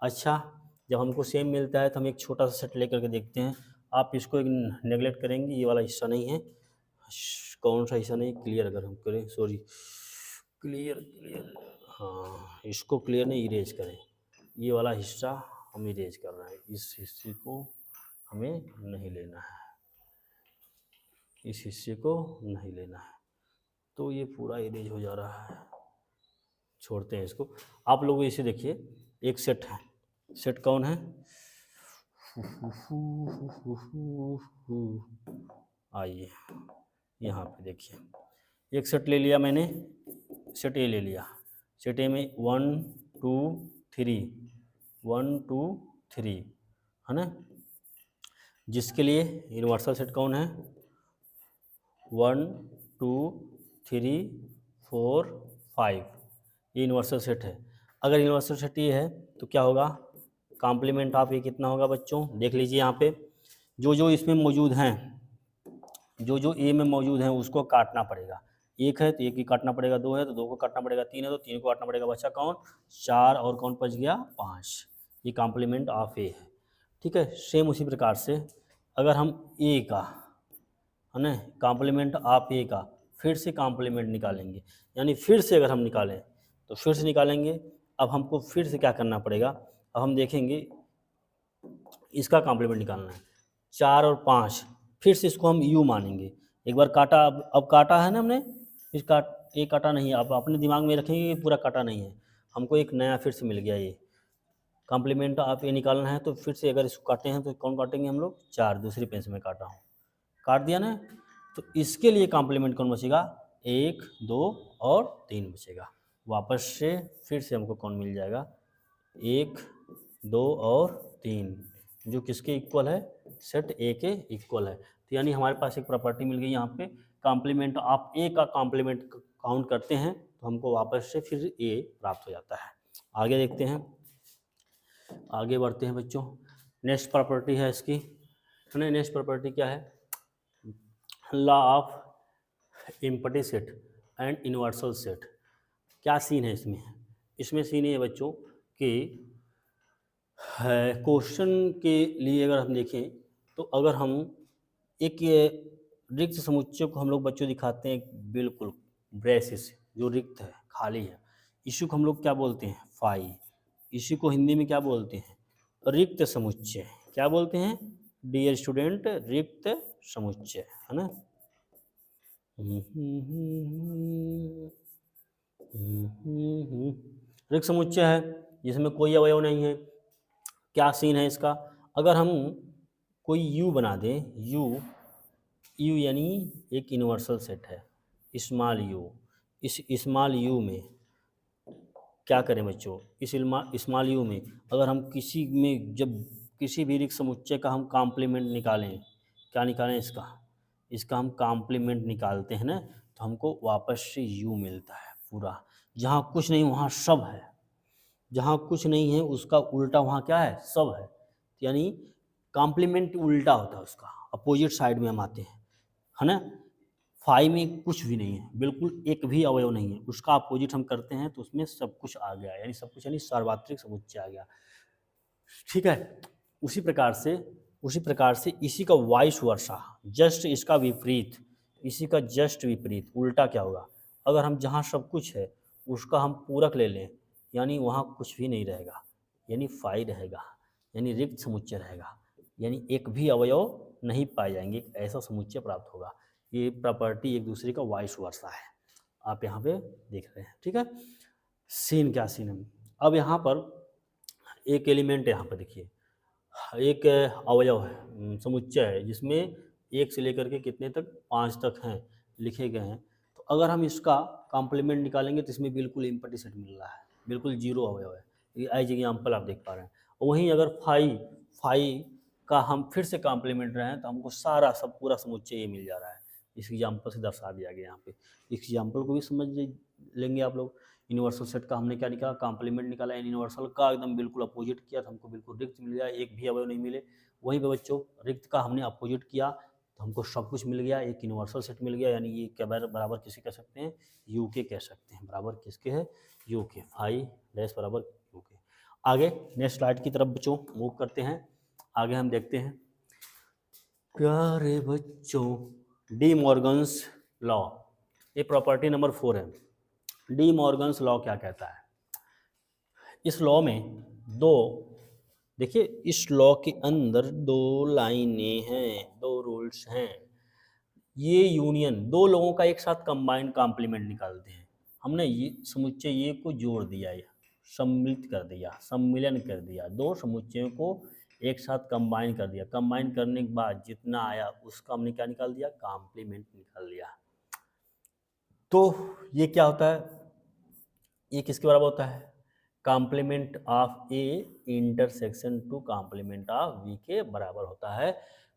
अच्छा, जब हमको सेम मिलता है तो हम एक छोटा सा सेट लेकर के देखते हैं, आप इसको एक नेगलेक्ट करेंगे, ये वाला हिस्सा नहीं है, कौन सा हिस्सा नहीं, क्लियर अगर हम करें, सॉरी क्लियर क्लियर, हाँ इसको क्लियर नहीं, इरेज करें, ये वाला हिस्सा हम इरेज कर रहे हैं, इस हिस्से को हमें नहीं लेना है, इस हिस्से को नहीं लेना है, तो ये पूरा इरेज हो जा रहा है, छोड़ते हैं इसको। आप लोग इसे देखिए, एक सेट है, सेट कौन है, आइए यहाँ पे देखिए, एक सेट ले लिया मैंने, सेट ए ले लिया, सेट ए में 1 2 3 1 2 3 है ना, जिसके लिए यूनिवर्सल सेट कौन है, 1 2 3 4 5, ये यूनिवर्सल सेट है। अगर यूनिवर्सल सेट ये है तो क्या होगा, कॉम्प्लीमेंट ऑफ ये कितना होगा बच्चों, देख लीजिए यहाँ पे, जो जो इसमें मौजूद हैं, जो जो ए में मौजूद हैं उसको काटना पड़ेगा, एक है तो एक ही काटना पड़ेगा, 2 है तो 2 को काटना पड़ेगा, 3 है तो 3 को काटना पड़ेगा, बचा कौन, 4 और कौन बच गया 5, ये कॉम्प्लीमेंट ऑफ ए है, ठीक है। सेम उसी प्रकार से अगर हम ए का है ना, कॉम्प्लीमेंट ऑफ ए का फिर से कॉम्प्लीमेंट निकालेंगे, यानी फिर से अगर हम निकालें तो फिर से निकालेंगे, अब हमको फिर से क्या करना पड़ेगा, अब हम देखेंगे इसका कॉम्प्लीमेंट निकालना है, 4 और 5, फिर से इसको हम यू मानेंगे, एक बार काटा, अब काटा है ना हमने, फिर ये काटा नहीं है, आप अपने दिमाग में रखेंगे कि पूरा काटा नहीं है, हमको एक नया फिर से मिल गया, ये कॉम्प्लीमेंट ऑफ ए निकालना है, तो फिर से अगर इसको काटे हैं तो कौन काटेंगे हम लोग, 4, दूसरी पेन से मैं काटा हूँ, काट दिया ना, तो इसके लिए कॉम्प्लीमेंट कौन बचेगा, 1 2 और 3 बचेगा, वापस से फिर से हमको कौन मिल जाएगा, 1 2 और 3, जो किसके इक्वल है, सेट ए के इक्वल है। तो यानी हमारे पास एक प्रॉपर्टी मिल गई यहाँ पे, कॉम्प्लीमेंट ऑफ ए का कॉम्प्लीमेंट काउंट करते हैं तो हमको वापस से फिर ए प्राप्त हो जाता है। आगे देखते हैं, आगे बढ़ते हैं बच्चों, नेक्स्ट प्रॉपर्टी है इसकी, नेक्स्ट प्रॉपर्टी क्या है, law of empty set and universal set. क्या सीन है इसमें, इसमें सीन है बच्चों कि क्वेश्चन के लिए अगर हम देखें तो अगर हम एक रिक्त समुच्चय को हम लोग बच्चों दिखाते हैं, बिल्कुल ब्रेसिस जो रिक्त है, खाली है, इसी को हम लोग क्या बोलते हैं, फाई। इसी को हिंदी में क्या बोलते हैं, रिक्त समुच्चय। क्या बोलते हैं डियर स्टूडेंट, रिक्त समुच्चय, है ना। रिक्त समुच्चय है जिसमें कोई अवयव नहीं है। क्या सीन है इसका, अगर हम कोई यू बना दें, यू यानी एक यूनिवर्सल सेट है, स्मॉल यू। इस स्मॉल यू में क्या करें बच्चों, इस स्मॉल यू में अगर हम किसी में जब किसी भी रिक्त समुच्चय का हम कॉम्प्लीमेंट निकालें, क्या निकालें इसका हम कॉम्प्लीमेंट निकालते हैं ना, तो हमको वापस से यू मिलता है पूरा। जहाँ कुछ नहीं वहाँ सब है, जहाँ कुछ नहीं है उसका उल्टा वहाँ क्या है, सब है। यानी कॉम्प्लीमेंट उल्टा होता है उसका, अपोजिट साइड में हम आते हैं, है ना। फाई में कुछ भी नहीं है, बिल्कुल एक भी अवयव नहीं है, उसका अपोजिट हम करते हैं तो उसमें सब कुछ आ गया, यानी सब कुछ यानी सार्वत्रिक समुच्चय आ गया, ठीक है। उसी प्रकार से इसी का वाइस वर्सा, जस्ट इसका विपरीत, इसी का जस्ट विपरीत उल्टा क्या होगा, अगर हम जहाँ सब कुछ है उसका हम पूरक ले लें, यानी वहाँ कुछ भी नहीं रहेगा, यानी फाई रहेगा, यानी रिक्त समुच्चय रहेगा, यानी एक भी अवयव नहीं पाए जाएंगे, एक ऐसा समुच्चय प्राप्त होगा। ये प्रॉपर्टी एक दूसरे का वाइस वर्सा है, आप यहाँ पे देख रहे हैं, ठीक है। सीन क्या सीन है, अब यहाँ पर एक एलिमेंट यहाँ पर देखिए, एक अवयव है, समुच्चय है जिसमें एक से लेकर के कितने तक, 5 तक हैं लिखे गए हैं। तो अगर हम इसका कॉम्प्लीमेंट निकालेंगे तो इसमें बिल्कुल एम्प्टी सेट मिल रहा है, बिल्कुल जीरो अवयव है, ये एज एग्जाम्पल आप देख पा रहे हैं। वहीं अगर फाई का हम फिर से कॉम्प्लीमेंट रहे हैं तो हमको सारा सब पूरा समुच्चय ये मिल जा रहा है, इस एग्जाम्पल से दर्शा दिया गया यहाँ पे। इस एग्जाम्पल को भी समझ लेंगे आप लोग। यूनिवर्सल सेट का हमने क्या निकाला, कॉम्प्लीमेंट निकाला, यूनिवर्सल का एकदम बिल्कुल अपोजिट किया तो हमको बिल्कुल रिक्त मिल गया, एक भी अवयव नहीं मिले। वहीं पे बच्चों रिक्त का हमने अपोजिट किया तो हमको सब कुछ मिल गया, एक यूनिवर्सल सेट मिल गया, यानी ये क्या बराबर किसे कह सकते हैं, यू के कह सकते हैं, बराबर किसके है, यू के, फाई डैश बराबर यू के। आगे नेक्स्ट स्लाइड की तरफ बच्चों मूव करते हैं, आगे हम देखते हैं प्यारे बच्चों, डी मॉर्गन्स लॉ, ये प्रॉपर्टी नंबर 4 है। डी मॉर्गन्स लॉ क्या कहता है, इस लॉ में दो, देखिए इस लॉ के अंदर दो लाइनें हैं, दो रूल्स हैं। ये यूनियन दो लोगों का एक साथ कंबाइंड कॉम्प्लीमेंट निकालते हैं, हमने ये समुच्चय ये को जोड़ दिया, या सम्मिलित कर दिया, सम्मिलन कर दिया, दो समुच्चयों को एक साथ कंबाइन कर दिया, कंबाइन करने के बाद जितना आया उसका हमने क्या निकाल दिया, कॉम्प्लीमेंट निकाल दिया। तो ये क्या होता है, ये किसके बराबर होता है, complement of A intersection to complement of B के बराबर होता है।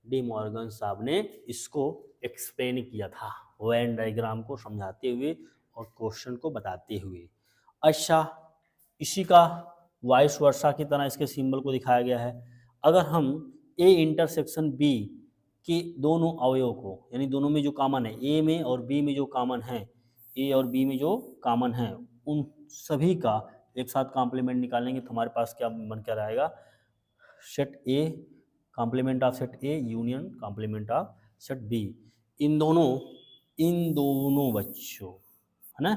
डी मॉर्गन साहब ने इसको एक्सप्लेन किया था वेन डायग्राम को समझाते हुए और क्वेश्चन को बताते हुए। अच्छा, इसी का वाइस वर्सा की तरह इसके सिंबल को दिखाया गया है। अगर हम ए इंटरसेक्शन बी के दोनों अवयव को, यानी दोनों में जो कॉमन है, ए में और बी में जो कॉमन है, ए और बी में जो कॉमन है, उन सभी का एक साथ कॉम्प्लीमेंट निकालेंगे तो हमारे पास क्या बन क्या रहेगा, set A complement of set A union complement of set B. इन दोनों बच्चों, है ना,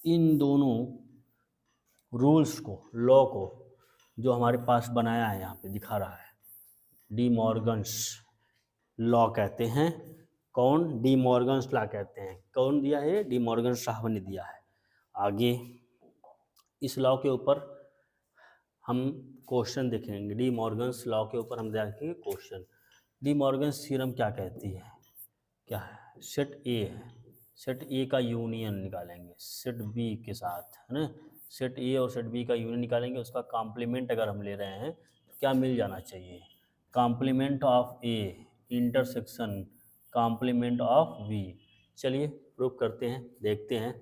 इन दोनों रूल्स को, लॉ को जो हमारे पास बनाया है, यहाँ पे दिखा रहा है, डी मॉर्गन्स लॉ कहते हैं। कौन, डी मॉर्गन्स लॉ कहते हैं, कौन दिया है, डी मॉर्गन साहब ने दिया है। आगे इस लॉ के ऊपर हम क्वेश्चन देखेंगे, डी मॉर्गन्स लॉ के ऊपर हम देखेंगे क्वेश्चन। डी मॉर्गन्स थ्योरम क्या कहती है, क्या है, सेट ए है, सेट ए का यूनियन निकालेंगे सेट बी के साथ, है ना, सेट ए और सेट बी का यूनियन निकालेंगे, उसका कॉम्प्लीमेंट अगर हम ले रहे हैं तो क्या मिल जाना चाहिए, complement of A intersection complement of B. चलिए प्रूव करते हैं, देखते हैं।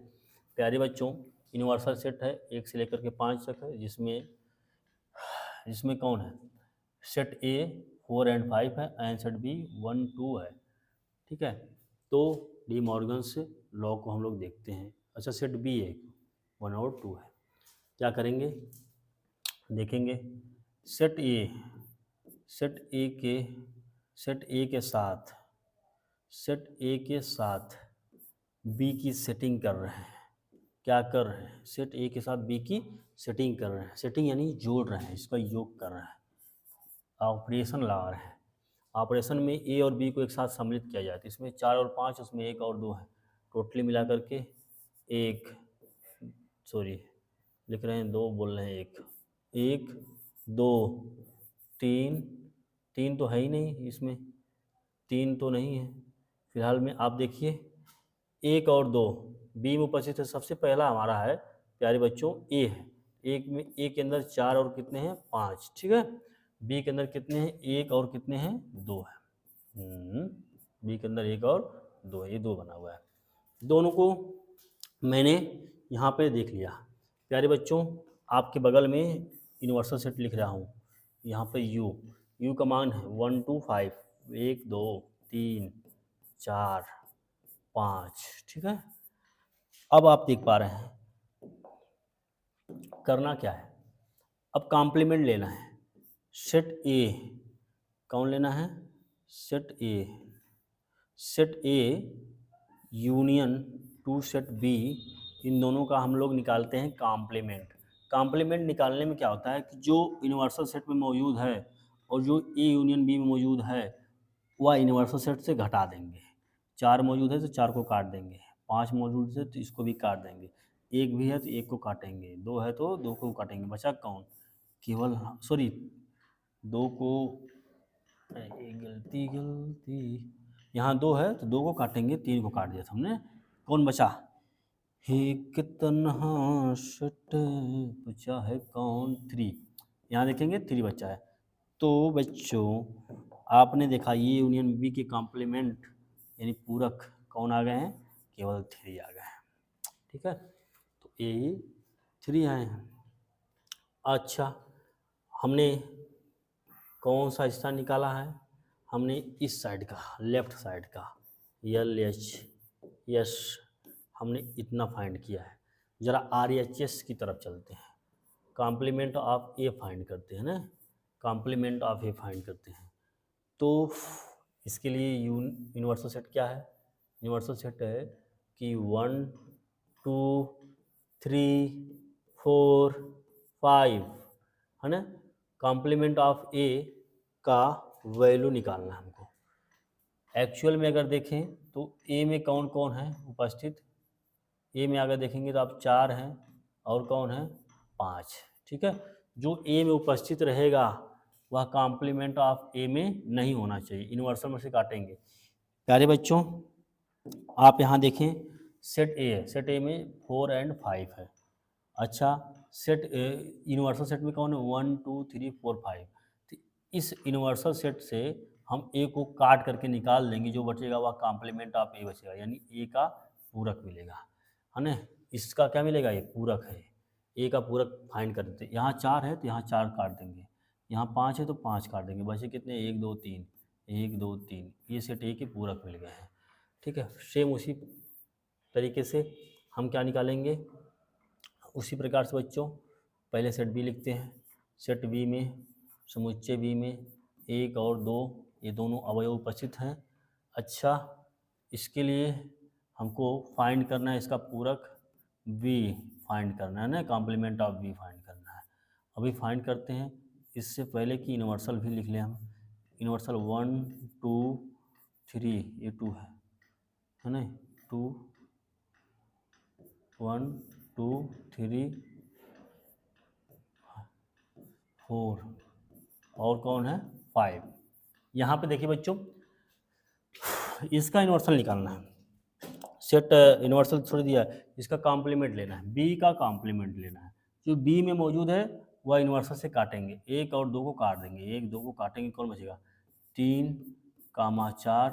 प्यारे बच्चों, यूनिवर्सल सेट है 1 से लेकर के 5 तक है, जिसमें कौन है, सेट ए 4 एंड 5 है एंड सेट बी 1 2 है, ठीक है। तो डी मॉर्गन्स लॉ को हम लोग देखते हैं। अच्छा, सेट बी है 1 और 2 है, क्या करेंगे देखेंगे। सेट ए सेट ए के साथ बी की सेटिंग कर रहे हैं, क्या कर रहे हैं, सेट ए के साथ बी की सेटिंग कर रहे हैं। सेटिंग यानी जोड़ रहे हैं, इसका योग कर रहे हैं, ऑपरेशन लगा रहे हैं। ऑपरेशन में ए और बी को एक साथ सम्मिलित किया जाए, तो इसमें 4 और 5, उसमें 1 और 2 है, टोटली मिला करके 1, सॉरी लिख रहे हैं 2, बोल रहे हैं 1, 1 2 3, 3 तो है ही नहीं इसमें, 3 तो नहीं है फिलहाल में। आप देखिए 1 और 2 बी में उपस्थित है, सबसे पहला हमारा है प्यारे बच्चों ए है। एक में ए के अंदर 4 और कितने हैं 5, ठीक है। बी के अंदर कितने हैं 1 और कितने हैं 2 है। बी के अंदर 1 और 2, ये 2 बना हुआ है। दोनों को मैंने यहाँ पे देख लिया प्यारे बच्चों। आपके बगल में यूनिवर्सल सेट लिख रहा हूँ, यहाँ पे यू का मान है 1 2 5, 1 2 3 4 5, ठीक है। अब आप देख पा रहे हैं करना क्या है, अब कॉम्प्लीमेंट लेना है। सेट ए कौन लेना है, set A union to set B, इन दोनों का हम लोग निकालते हैं कॉम्प्लीमेंट। कॉम्प्लीमेंट निकालने में क्या होता है कि जो यूनिवर्सल सेट में मौजूद है और जो ए यूनियन बी में मौजूद है वह यूनिवर्सल सेट से घटा देंगे। 4 मौजूद है तो 4 को काट देंगे, 5 मौजूद है तो इसको भी काट देंगे, 1 भी है तो 1 को काटेंगे, 2 है तो 2 को काटेंगे, बचा कौन, केवल सॉरी 2 को, गलती यहाँ 2 है तो 2 को काटेंगे, 3 को काट दिया था हमने, कौन बचा, एक तन्हा सट बचा है कौन, 3। यहाँ देखेंगे 3 बचा है। तो बच्चों आपने देखा ये यूनियन बी के कॉम्प्लीमेंट यानी पूरक कौन आ गए हैं, केवल 3 आ गए हैं, ठीक है। तो ये 3 आए हैं। अच्छा, हमने कौन सा हिस्सा निकाला है, हमने इस साइड का, लेफ्ट साइड का, LHS हमने इतना फाइंड किया है। ज़रा RHS की तरफ चलते हैं, कॉम्प्लीमेंट ऑफ ए फाइंड करते हैं ना, कॉम्प्लीमेंट ऑफ ए फाइंड करते हैं। तो इसके लिए यूनिवर्सल सेट क्या है, यूनिवर्सल सेट है कि 1 2 3 4 5 है ना। कॉम्प्लीमेंट ऑफ ए का वैल्यू निकालना है हमको। एक्चुअल में अगर देखें तो ए में कौन कौन है उपस्थित, ए में अगर देखेंगे तो आप 4 हैं और कौन है 5, ठीक है। जो ए में उपस्थित रहेगा वह कॉम्प्लीमेंट ऑफ ए में नहीं होना चाहिए, यूनिवर्सल में से काटेंगे। प्यारे बच्चों आप यहाँ देखें सेट ए है, सेट ए में 4 और 5 है। अच्छा, सेट यूनिवर्सल सेट में कौन है 1 2 3 4 5। तो इस यूनिवर्सल सेट से हम ए को काट करके निकाल देंगे, जो बचेगा वह कॉम्प्लीमेंट ऑफ ए बचेगा, यानी ए का पूरक मिलेगा, है ना। इसका क्या मिलेगा, ये पूरक है, ए का पूरक फाइंड कर देते। यहाँ 4 है तो यहाँ 4 काट देंगे, यहाँ 5 है तो 5 काट देंगे, बचे कितने 1 2 3, 1 2 3, ये सेट ए के पूरक मिल गए हैं, ठीक है। सेम उसी तरीके से हम क्या निकालेंगे, उसी प्रकार से बच्चों पहले सेट बी लिखते हैं। सेट बी में समुच्चय बी में 1 और 2 ये दोनों अवयव उपस्थित हैं। अच्छा, इसके लिए हमको फाइंड करना है इसका पूरक बी फाइंड करना है ना, कॉम्प्लीमेंट ऑफ बी फाइंड करना है। अभी फाइंड करते हैं, इससे पहले कि यूनिवर्सल भी लिख लें हम। यूनिवर्सल 1 2 3 ये 2 है ना, 2 1 2 3 4 और कौन है 5। यहाँ पे देखिए बच्चों इसका यूनिवर्सल निकालना है, सेट यूनिवर्सल छोड़ दिया, इसका कॉम्प्लीमेंट लेना है, बी का कॉम्प्लीमेंट लेना है। जो बी में मौजूद है वह यूनिवर्सल से काटेंगे, 1 और 2 को काट देंगे, 1 2 को काटेंगे, कौन बचेगा 3 4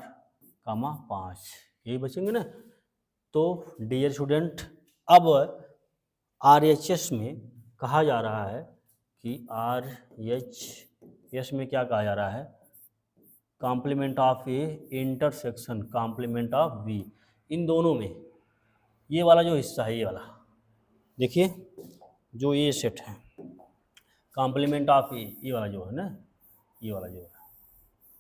5, यही बचेंगे ना। तो डियर स्टूडेंट अब RHS में कहा जा रहा है कि RHS में क्या कहा जा रहा है, complement of A intersection complement of B. इन दोनों में ये वाला जो हिस्सा है, ये वाला देखिए जो ये सेट है कॉम्प्लीमेंट ऑफ ए, ये वाला जो है ना, ये वाला जो है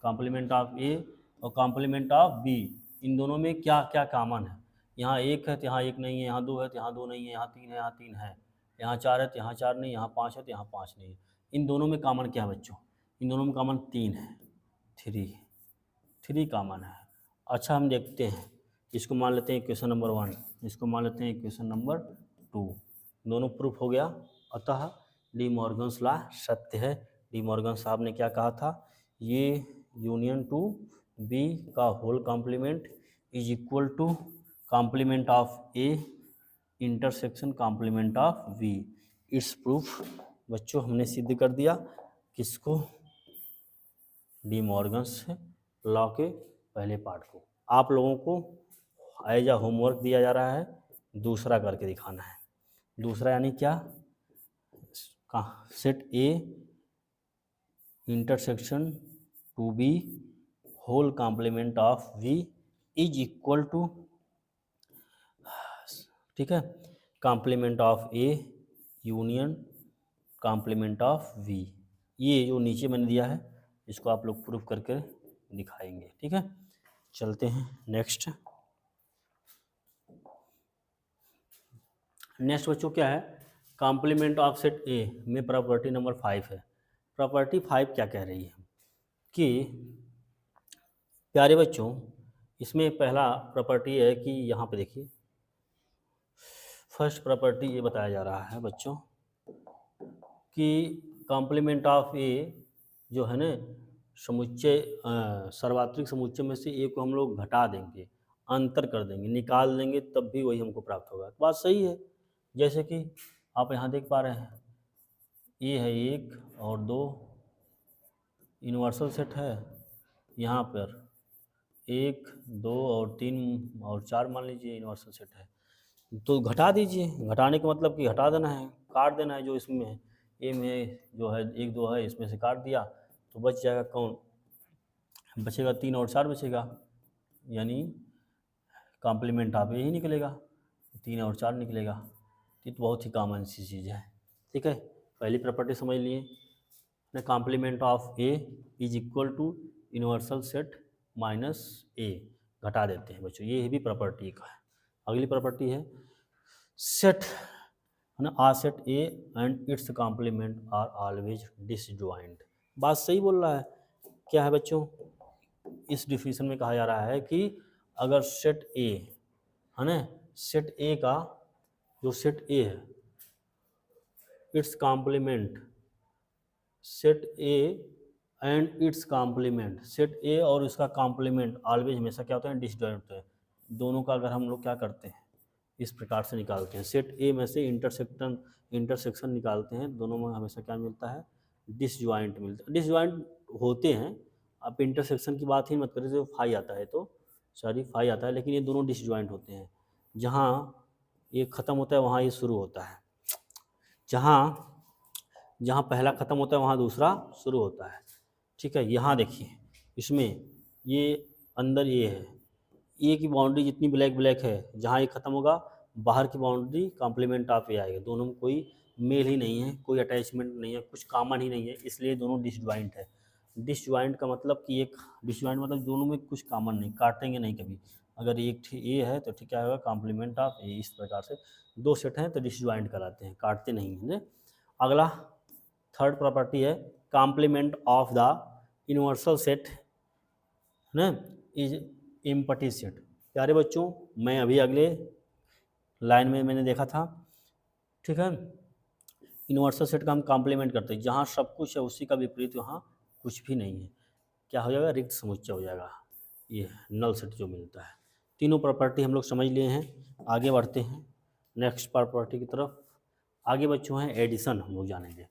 कॉम्प्लीमेंट ऑफ ए और कॉम्प्लीमेंट ऑफ बी, इन दोनों में क्या क्या कॉमन है। यहाँ एक है तो यहाँ एक नहीं है, यहाँ दो है तो यहाँ दो नहीं है, यहाँ तीन है यहाँ तीन है, यहाँ चार है तो यहाँ चार नहीं, यहाँ पाँच है तो यहाँ पाँच नहीं है। इन दोनों में कॉमन क्या है बच्चों? इन दोनों में कॉमन तीन है, थ्री कॉमन है। अच्छा हम देखते हैं, इसको मान लेते हैं इक्वेशन नंबर 1, इसको मान लेते हैं इक्वेशन नंबर 2। दोनों प्रूफ हो गया। अतः डी मॉर्गन्स लॉ सत्य है। डी मॉर्गन साहब ने क्या कहा था? ये यूनियन टू बी का whole complement is equal to complement of A intersection complement of B. It's proof बच्चों हमने सिद्ध कर दिया। किसको? डी मॉर्गन्स लॉ के पहले पार्ट को। आप लोगों को एज अ होमवर्क दिया जा रहा है, दूसरा करके दिखाना है। दूसरा यानी क्या? Set A intersection to B whole complement of B is equal to, ठीक है, complement of A union complement of B. ये जो नीचे मैंने दिया है इसको आप लोग प्रूफ करके दिखाएंगे। ठीक है, चलते हैं नेक्स्ट। नेक्स्ट बच्चों क्या है? कॉम्प्लीमेंट ऑफ सेट ए में प्रॉपर्टी नंबर 5 है। प्रॉपर्टी 5 क्या कह रही है कि प्यारे बच्चों, इसमें पहला प्रॉपर्टी है कि यहाँ पे देखिए, फर्स्ट प्रॉपर्टी ये बताया जा रहा है बच्चों कि कॉम्प्लीमेंट ऑफ ए जो है ना, समुच्चय सर्वात्रिक समुच्चय में से ए को हम लोग घटा देंगे, अंतर कर देंगे, निकाल देंगे, तब भी वही हमको प्राप्त होगा। बात सही है। जैसे कि आप यहाँ देख पा रहे हैं, ये है 1 और 2 यूनिवर्सल सेट है, यहाँ पर 1 2 और 3 और 4 मान लीजिए यूनिवर्सल सेट है। तो घटा दीजिए। घटाने का मतलब कि हटा देना है, काट देना है। जो इसमें है ए में जो है 1 2 है, इसमें से काट दिया तो बच जाएगा कौन? बचेगा 3 और 4 बचेगा, यानी कॉम्प्लीमेंट ऑफ ए ही निकलेगा, 3 और 4 निकलेगा। ये तो बहुत ही कॉमन सी चीज़ है। ठीक है, पहली प्रॉपर्टी समझ लिए ना, complement of A is equal to universal set minus A. घटा देते हैं बच्चों, ये भी प्रॉपर्टी का है। अगली प्रॉपर्टी है सेट, है ना, a set A and its complement are always disjoint. बात सही बोल रहा है। क्या है बच्चों? इस डिफिनेशन में कहा जा रहा है कि अगर सेट ए, है ना, सेट ए का जो सेट ए है, its complement, set A and its complement, set A और इसका कॉम्प्लीमेंट ऑलवेज हमेशा क्या होता है? डिसजॉइंट होता है। दोनों का अगर हम लोग क्या करते हैं, इस प्रकार से निकालते हैं, सेट ए में से इंटरसेक्शन निकालते हैं, दोनों में हमेशा क्या मिलता है? डिसजॉइंट मिलता है। डिसजॉइंट होते हैं, आप इंटरसेक्शन की बात ही मत करें, जो फाई आता है तो सॉरी फाई आता है, लेकिन ये दोनों डिसजॉइंट होते हैं। जहाँ ये ख़त्म होता है वहाँ ये शुरू होता है, जहाँ पहला ख़त्म होता है वहाँ दूसरा शुरू होता है। ठीक है, यहाँ देखिए, इसमें ये अंदर ये है, ए की बाउंड्री जितनी ब्लैक ब्लैक है, जहाँ ये ख़त्म होगा बाहर की बाउंड्री कॉम्प्लीमेंट ऑफ ए आएगा। दोनों में कोई मेल ही नहीं है, कोई अटैचमेंट नहीं है, कुछ कॉमन ही नहीं है, इसलिए दोनों डिसजॉइंट है। डिसजॉइंट का मतलब कि एक डिसजॉइंट मतलब दोनों में कुछ कॉमन नहीं, काटेंगे नहीं कभी। अगर एक ए है तो ठीक क्या होगा? कॉम्प्लीमेंट ऑफ ए। इस प्रकार से दो सेट हैं तो डिसजॉइंट कराते हैं, काटते नहीं हैं। अगला थर्ड प्रॉपर्टी है complement of the universal set, है ना, इज एम्प्टी सेट। प्यारे बच्चों, मैं अभी अगले लाइन में मैंने देखा था, ठीक है, यूनिवर्सल सेट का हम कॉम्प्लीमेंट करते हैं, जहाँ सब कुछ है उसी का विपरीत वहाँ कुछ भी नहीं है, क्या हो जाएगा? रिक्त समुच्चय हो जाएगा। ये नल सेट जो मिलता है। तीनों प्रॉपर्टी हम लोग समझ लिए हैं। आगे बढ़ते हैं नेक्स्ट प्रॉपर्टी की तरफ। आगे बच्चों हैं एडिशन, हम लोग जानेंगे।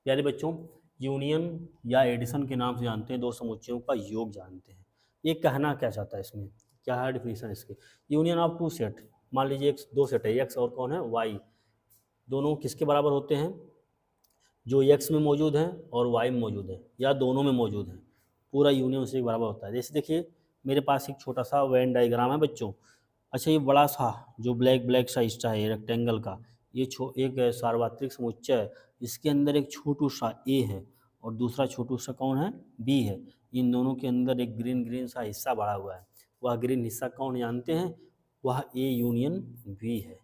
प्यारे बच्चों, यूनियन या एडिशन के नाम से जानते हैं, दो समुच्चयों का योग जानते हैं। ये कहना क्या चाहता है इसमें, क्या है डिफिनीशन इसकी? यूनियन ऑफ टू सेट, मान लीजिए एक दो सेट है, एक्स और कौन है? वाई। दोनों किसके बराबर होते हैं? जो एक्स में मौजूद हैं और वाई में मौजूद है, या दोनों में मौजूद हैं, पूरा यूनियन उसी के बराबर होता है। जैसे देखिए, मेरे पास एक छोटा सा वेन डायग्राम है बच्चों। अच्छा, ये बड़ा सा जो ब्लैक सा हिस्सा है रेक्टेंगल का, ये एक सार्वत्रिक समुच्चय है। इसके अंदर एक छोटू सा ए है और दूसरा छोटू सा कौन है? बी है। इन दोनों के अंदर एक ग्रीन सा हिस्सा बढ़ा हुआ है। वह ग्रीन हिस्सा कौन जानते हैं? वह ए यूनियन बी है,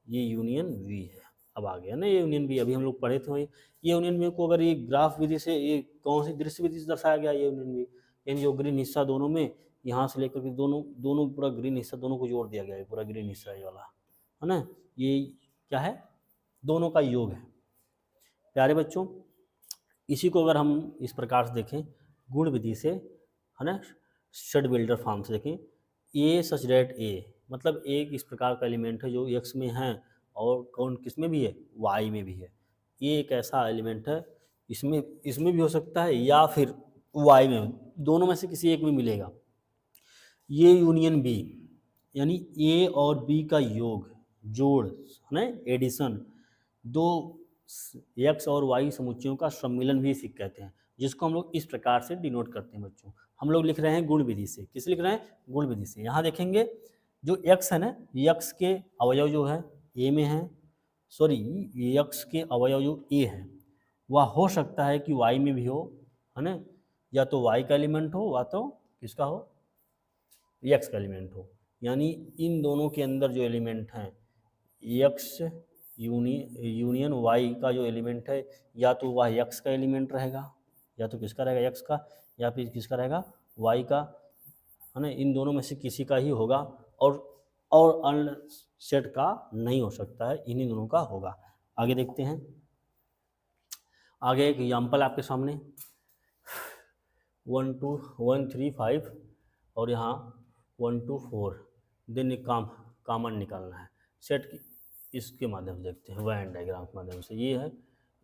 ये यूनियन बी है। अब आ गया ना ये यूनियन बी, अभी हम लोग पढ़े थे ये यूनियन बी को अगर ये ग्राफ विधि से, ये कौन सी दृश्य विधि से दर्शाया गया ये यूनियन बी, यानी जो ग्रीन हिस्सा दोनों में, यहाँ से लेकर के दोनों पूरा ग्रीन हिस्सा दोनों को जोड़ दिया गया है, पूरा ग्रीन हिस्सा ये वाला है ना, ये क्या है, दोनों का योग है। प्यारे बच्चों, इसी को अगर हम इस प्रकार से देखें गुण विधि से, है ना, शेड बिल्डर फॉर्म से देखें, ए सच डेट ए, मतलब एक इस प्रकार का एलिमेंट है जो एक्स में है और कौन किस में भी है, वाई में भी है। ये एक ऐसा एलिमेंट है, इसमें इसमें भी हो सकता है या फिर वाई में, दोनों में से किसी एक में मिलेगा। ये यूनियन बी, यानी ए और बी का योग, जोड़, है ना, एडिशन, दो एक्स और वाई समुच्चयों का सम्मिलन भी इसे कहते हैं, जिसको हम लोग इस प्रकार से डिनोट करते हैं बच्चों। हम लोग लिख रहे हैं गुण विधि से, किस लिख रहे हैं, गुण विधि से। यहाँ देखेंगे जो एक्स है ना, एक्स के अवयव जो है ए में है, सॉरी एक्स के अवयव जो ए है वह हो सकता है कि वाई में भी हो, है ना, या तो वाई का एलिमेंट हो या तो किसका हो, एक्स का एलिमेंट हो। यानी इन दोनों के अंदर जो एलिमेंट हैं, एक्स यूनियन वाई का जो एलिमेंट है, या तो वह एक्स का एलिमेंट रहेगा, या तो किसका रहेगा, एक्स का, या फिर किसका रहेगा, वाई का, है ना, इन दोनों में से किसी का ही होगा, और अन्य सेट का नहीं हो सकता है, इन्हीं दोनों का होगा। आगे देखते हैं, आगे एक एग्जाम्पल आपके सामने 1 2 1 3 5 और यहाँ 1 2 4 दिन कॉमन निकालना है सेट की, इसके माध्यम से देखते हैं, वेन डायग्राम के माध्यम से। ये है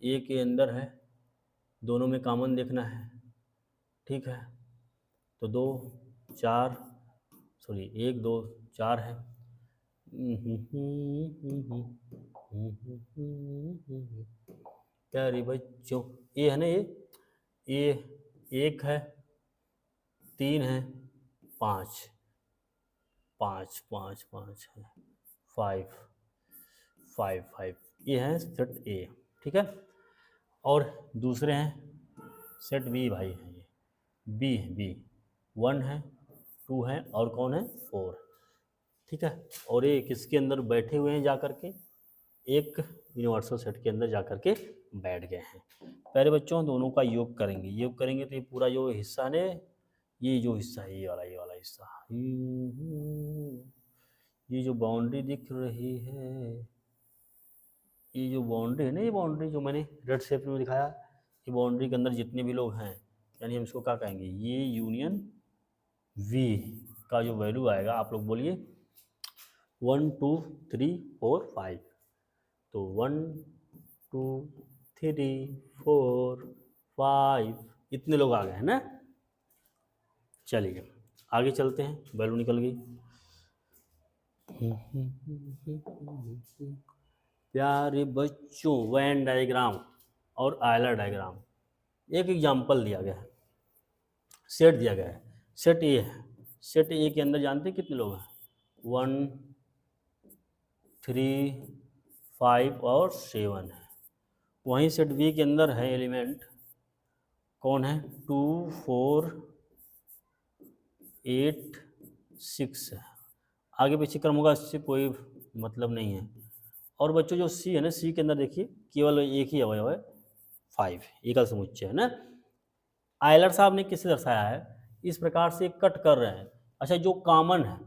ए के अंदर है, दोनों में कॉमन देखना है, ठीक है, तो 2 4 सॉरी 1 2 4 है। प्यारे बच्चों, ये है ना, ये 1 है, 3 है, 5 5 5 5 है, 5 5 5, ये है सेट ए, ठीक है। और दूसरे हैं सेट बी, भाई है ये बी है, बी 1 है, 2 है और कौन है 4, ठीक है। और ये किसके अंदर बैठे हुए हैं जा कर के, एक यूनिवर्सल सेट के अंदर जा कर के बैठ गए हैं। पहले बच्चों दोनों का योग करेंगे, योग करेंगे तो ये पूरा जो हिस्सा ने, ये जो हिस्सा है, ये वाला हिस्सा, ये जो बाउंड्री दिख रही है, ये जो बाउंड्री है ना, ये बाउंड्री जो मैंने रेड शेप में दिखाया, ये बाउंड्री के अंदर जितने भी लोग हैं, यानी हम इसको क्या कहेंगे, ये यूनियन वी का जो वैल्यू आएगा, आप लोग बोलिए 1 2 3 4 5, तो 1 2 3 4 5 इतने लोग आ गए हैं ना। चलिए आगे चलते हैं, वैल्यू निकल गई। प्यारे बच्चों, वेन डायग्राम और आयलर डायग्राम, एक एग्जाम्पल दिया गया है, सेट दिया गया है, सेट ए है, सेट ए के अंदर जानते हैं कितने लोग हैं, 1 3 5 और 7 है। वहीं सेट बी के अंदर है एलिमेंट कौन है, 2 4 8 6 है। आगे पीछे क्रम होगा, इससे कोई मतलब नहीं है। और बच्चों जो सी है ना, सी के अंदर देखिए केवल एक ही अवयव है, 5, एकल समुच्चय है ना। आयलर साहब ने किससे दर्शाया है, इस प्रकार से कट कर रहे हैं। अच्छा जो कॉमन है,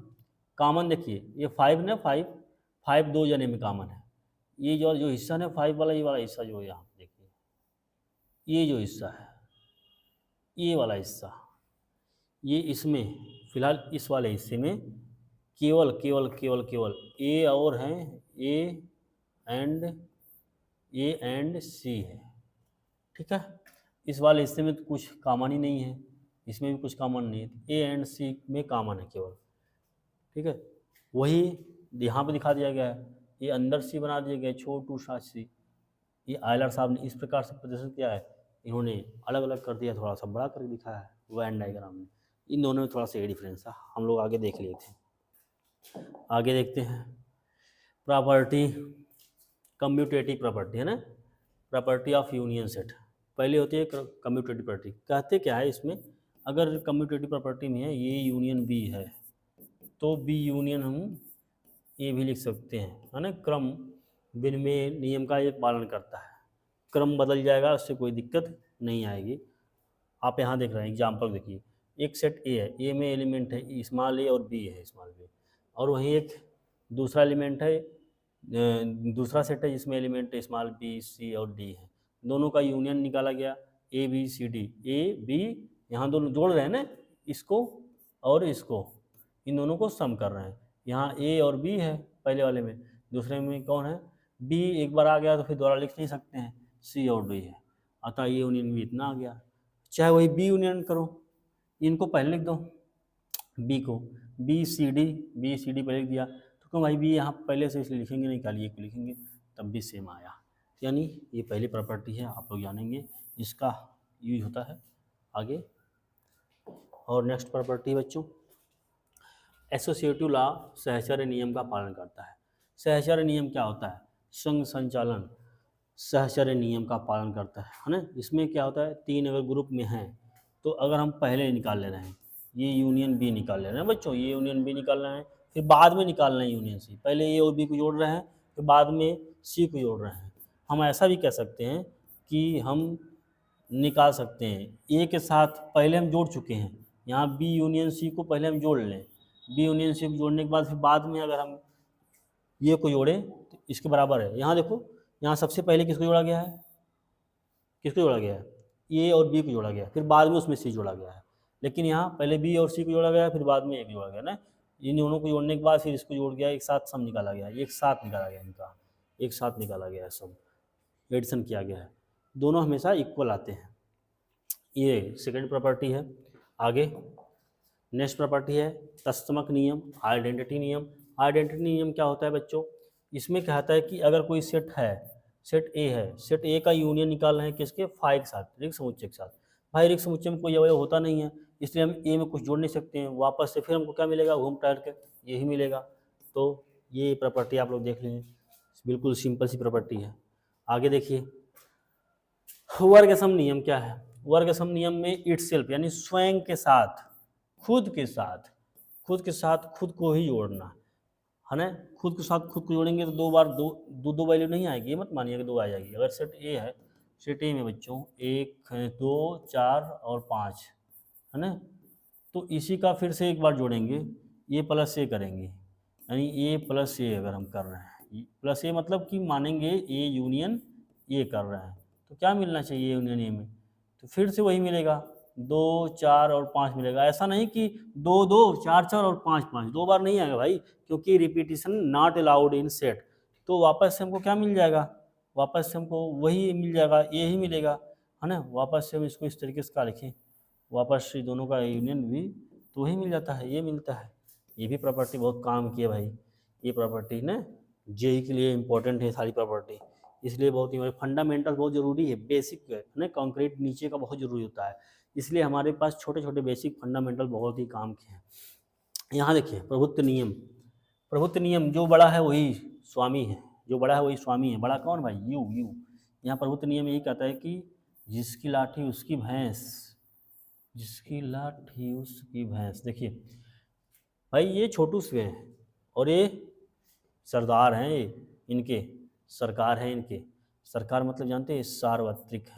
कॉमन देखिए ये 5 ना, 5 दो जने में कॉमन है, ये जो हिस्सा है 5 वाला, ये वाला हिस्सा जो है यहाँ देखिए, ये जो हिस्सा है, ये वाला हिस्सा, ये इसमें फिलहाल इस वाले हिस्से में केवल केवल केवल केवल ए और हैं, ए एंड सी है, ठीक है। इस वाले हिस्से में तो कुछ कॉमन ही नहीं है, इसमें भी कुछ कॉमन नहीं है, ए एंड सी में कॉमन है केवल, ठीक है। वही यहाँ पे दिखा दिया गया है, ये अंदर सी बना दिया गया है, छोटू सा सी। ये आयलर साहब ने इस प्रकार से प्रदर्शित किया है, इन्होंने अलग अलग कर दिया, थोड़ा सा बड़ा करके दिखाया है वेन डायग्राम में। इन दोनों में थोड़ा सा ये डिफरेंस है, हम लोग आगे देख लिए थे। आगे देखते हैं प्रॉपर्टी, कम्यूटेटिव प्रॉपर्टी है ना, प्रॉपर्टी ऑफ यूनियन सेट। पहले होती है कम्यूटेटिव प्रॉपर्टी, कहते क्या है इसमें, अगर कम्यूटेटिव प्रॉपर्टी में है ये यूनियन बी है, तो बी यूनियन हम ये भी लिख सकते हैं, है ना। क्रम विनिमय नियम का ये पालन करता है। क्रम बदल जाएगा, उससे कोई दिक्कत नहीं आएगी। आप यहाँ देख रहे हैं एग्जाम्पल देखिए, एक सेट ए है, ए में एलिमेंट है स्मॉल ए और बी है स्मॉल बी, और वहीं एक दूसरा एलिमेंट है, दूसरा सेट है जिसमें एलिमेंट है स्मॉल बी सी और डी है। दोनों का यूनियन निकाला गया A B C D, A B, यहाँ दोनों जोड़ रहे हैं ना, इसको और इसको, इन दोनों को सम कर रहे हैं। यहाँ ए और बी है पहले वाले में, दूसरे में कौन है, बी एक बार आ गया तो फिर दोबारा लिख नहीं सकते हैं, सी और डी है, अतः ये यूनियन भी इतना आ गया। चाहे वही बी यूनियन करो, इनको पहले लिख दो, बी को बी सी डी पहले लिख दिया, तो क्यों भाई बी यहाँ पहले से इसलिए लिखेंगे नहीं, खाली एक को लिखेंगे, तब भी सेम आया। यानी ये पहली प्रॉपर्टी है, आप लोग जानेंगे इसका यूज होता है आगे। और नेक्स्ट प्रॉपर्टी बच्चों, एसोसिएटिव लॉ सहचर्य नियम का पालन करता है। सहचर्य नियम क्या होता है, संघ संचालन सहचर्य नियम का पालन करता है ना। इसमें क्या होता है, तीन अगर ग्रुप में हैं तो अगर हम पहले निकाल ले रहे हैं, ये यूनियन बी निकाल ले रहे हैं बच्चों, ये यूनियन बी निकाल रहे हैं, फिर बाद में निकालना है यूनियन सी, पहले ए और बी को जोड़ रहे हैं, फिर बाद में सी को जोड़ रहे हैं। हम ऐसा भी कह सकते हैं कि हम निकाल सकते हैं ए के साथ पहले हम जोड़ चुके हैं, यहाँ बी यूनियन सी को पहले हम जोड़ लें, बी यूनियन सी को जोड़ने के बाद फिर बाद में अगर हम ये को जोड़ें तो इसके बराबर है। यहाँ देखो, यहाँ सबसे पहले किसको जोड़ा गया है, किसको जोड़ा गया है, ए और बी को जोड़ा गया है, फिर बाद में उसमें सी जोड़ा गया है। लेकिन यहाँ पहले बी और सी को जोड़ा गया है, फिर बाद में ए को जोड़ा गया ना, इन दोनों को जोड़ने के बाद फिर इसको जोड़ गया, एक साथ सम निकाला गया, एक साथ निकाला गया, इनका एक साथ निकाला गया है सम, एडिशन किया गया है, दोनों हमेशा इक्वल आते हैं। ये सेकेंड प्रॉपर्टी है। आगे नेक्स्ट प्रॉपर्टी है तत्समक नियम, आइडेंटिटी नियम। आइडेंटिटी नियम क्या होता है बच्चों, इसमें कहता है कि अगर कोई सेट है, सेट ए है, सेट ए का यूनियन निकालना है किसके, फाई के साथ, रिक्त समुच्चय के साथ। भाई रिक्त समुच्चय में कोई अवयव होता नहीं है, इसलिए हम ए में कुछ जोड़ नहीं सकते हैं, वापस से फिर हमको क्या मिलेगा, घूम टहल के यही मिलेगा। तो ये प्रॉपर्टी आप लोग देख लीजिए, बिल्कुल सिंपल सी प्रॉपर्टी है। आगे देखिए वर्ग सम नियम क्या है। वर्ग सम नियम में इटसेल्फ यानी स्वयं के साथ, खुद के साथ, खुद के साथ खुद को ही जोड़ना है ना। खुद के साथ खुद को जोड़ेंगे तो दो बार दो वैल्यू नहीं आएगी, ये मत मानिए कि दो आ जाएगी। अगर सेट ए है, सेट ए में बच्चों 1 2 4 और 5 है ना, तो इसी का फिर से एक बार जोड़ेंगे, ए प्लस ए करेंगे, यानी ए प्लस ए अगर हम कर रहे हैं, प्लस ए मतलब कि मानेंगे ए यूनियन ए कर रहे हैं, तो क्या मिलना चाहिए यूनियन ए में, तो फिर से वही मिलेगा, 2 4 और 5 मिलेगा। ऐसा नहीं कि 2 2 4 4 और 5 5, दो बार नहीं आएगा भाई, क्योंकि repetition not allowed in set. तो वापस से हमको क्या मिल जाएगा, वापस से हमको वही मिल जाएगा, ये ही मिलेगा, है ना। वापस से हम इसको इस तरीके से क्या लिखें, वापस से दोनों का यूनियन भी तो वही मिल जाता है, ये मिलता है। ये भी प्रॉपर्टी बहुत काम की है भाई, ये प्रॉपर्टी ना जेई के लिए इम्पोर्टेंट है सारी प्रॉपर्टी, इसलिए बहुत ही फंडामेंटल बहुत ज़रूरी है, बेसिक है ना, कंक्रीट नीचे का बहुत ज़रूरी होता है, इसलिए हमारे पास छोटे छोटे बेसिक फंडामेंटल बहुत ही काम के हैं। यहाँ देखिए प्रभुत्व नियम, प्रभुत्व नियम जो बड़ा है वही स्वामी है, जो बड़ा है वही स्वामी है। बड़ा कौन भाई, यू यू। यहाँ प्रभुत्व नियम यही कहता है कि जिसकी लाठी उसकी भैंस, जिसकी लाठी उसकी भैंस। देखिए भाई ये छोटू से हैं और ये सरदार हैं, ये इनके सरकार है, इनके सरकार मतलब जानते हैं सार्वत्रिक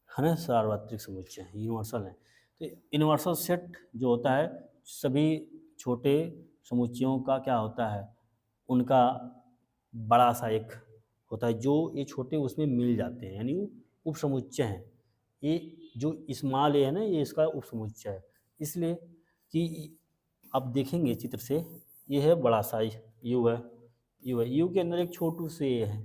है ना, सार्वत्रिक समुच्चय है, यूनिवर्सल है। तो यूनिवर्सल सेट जो होता है सभी छोटे समुच्चयों का क्या होता है, उनका बड़ा सा एक होता है, जो ये छोटे उसमें मिल जाते हैं, यानी उप समुच्चय हैं। ये जो स्मॉल ए है ना, ये इसका उप समुच्चय है, इसलिए कि आप देखेंगे चित्र से, ये है बड़ा सा यू है, यू है, यू के अंदर एक छोटू से ए है,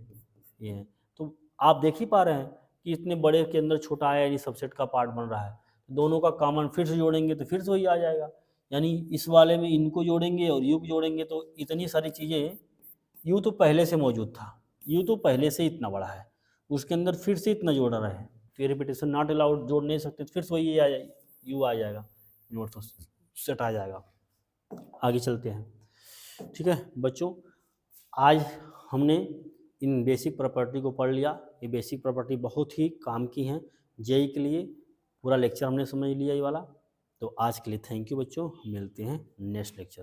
ये है। तो आप देख ही पा रहे हैं कि इतने बड़े के अंदर छोटा आया, यानी सबसेट का पार्ट बन रहा है। दोनों का कॉमन फिर से जोड़ेंगे तो फिर से वही आ जाएगा, यानी इस वाले में इनको जोड़ेंगे और यू को जोड़ेंगे तो इतनी सारी चीज़ें, यू तो पहले से मौजूद था, यू तो पहले से इतना बड़ा है, उसके अंदर फिर से इतना जोड़ रहे हैं, तो रिपीटेशन नॉट अलाउड, जोड़ नहीं सकते, तो फिर से वही यू आ जाएगा, यूनिवर्सल सेट आ जाएगा। आगे चलते हैं। ठीक है बच्चों, आज हमने इन बेसिक प्रॉपर्टी को पढ़ लिया। ये बेसिक प्रॉपर्टी बहुत ही काम की हैं जेई के लिए, पूरा लेक्चर हमने समझ लिया ये वाला। तो आज के लिए थैंक यू बच्चों, मिलते हैं नेक्स्ट लेक्चर।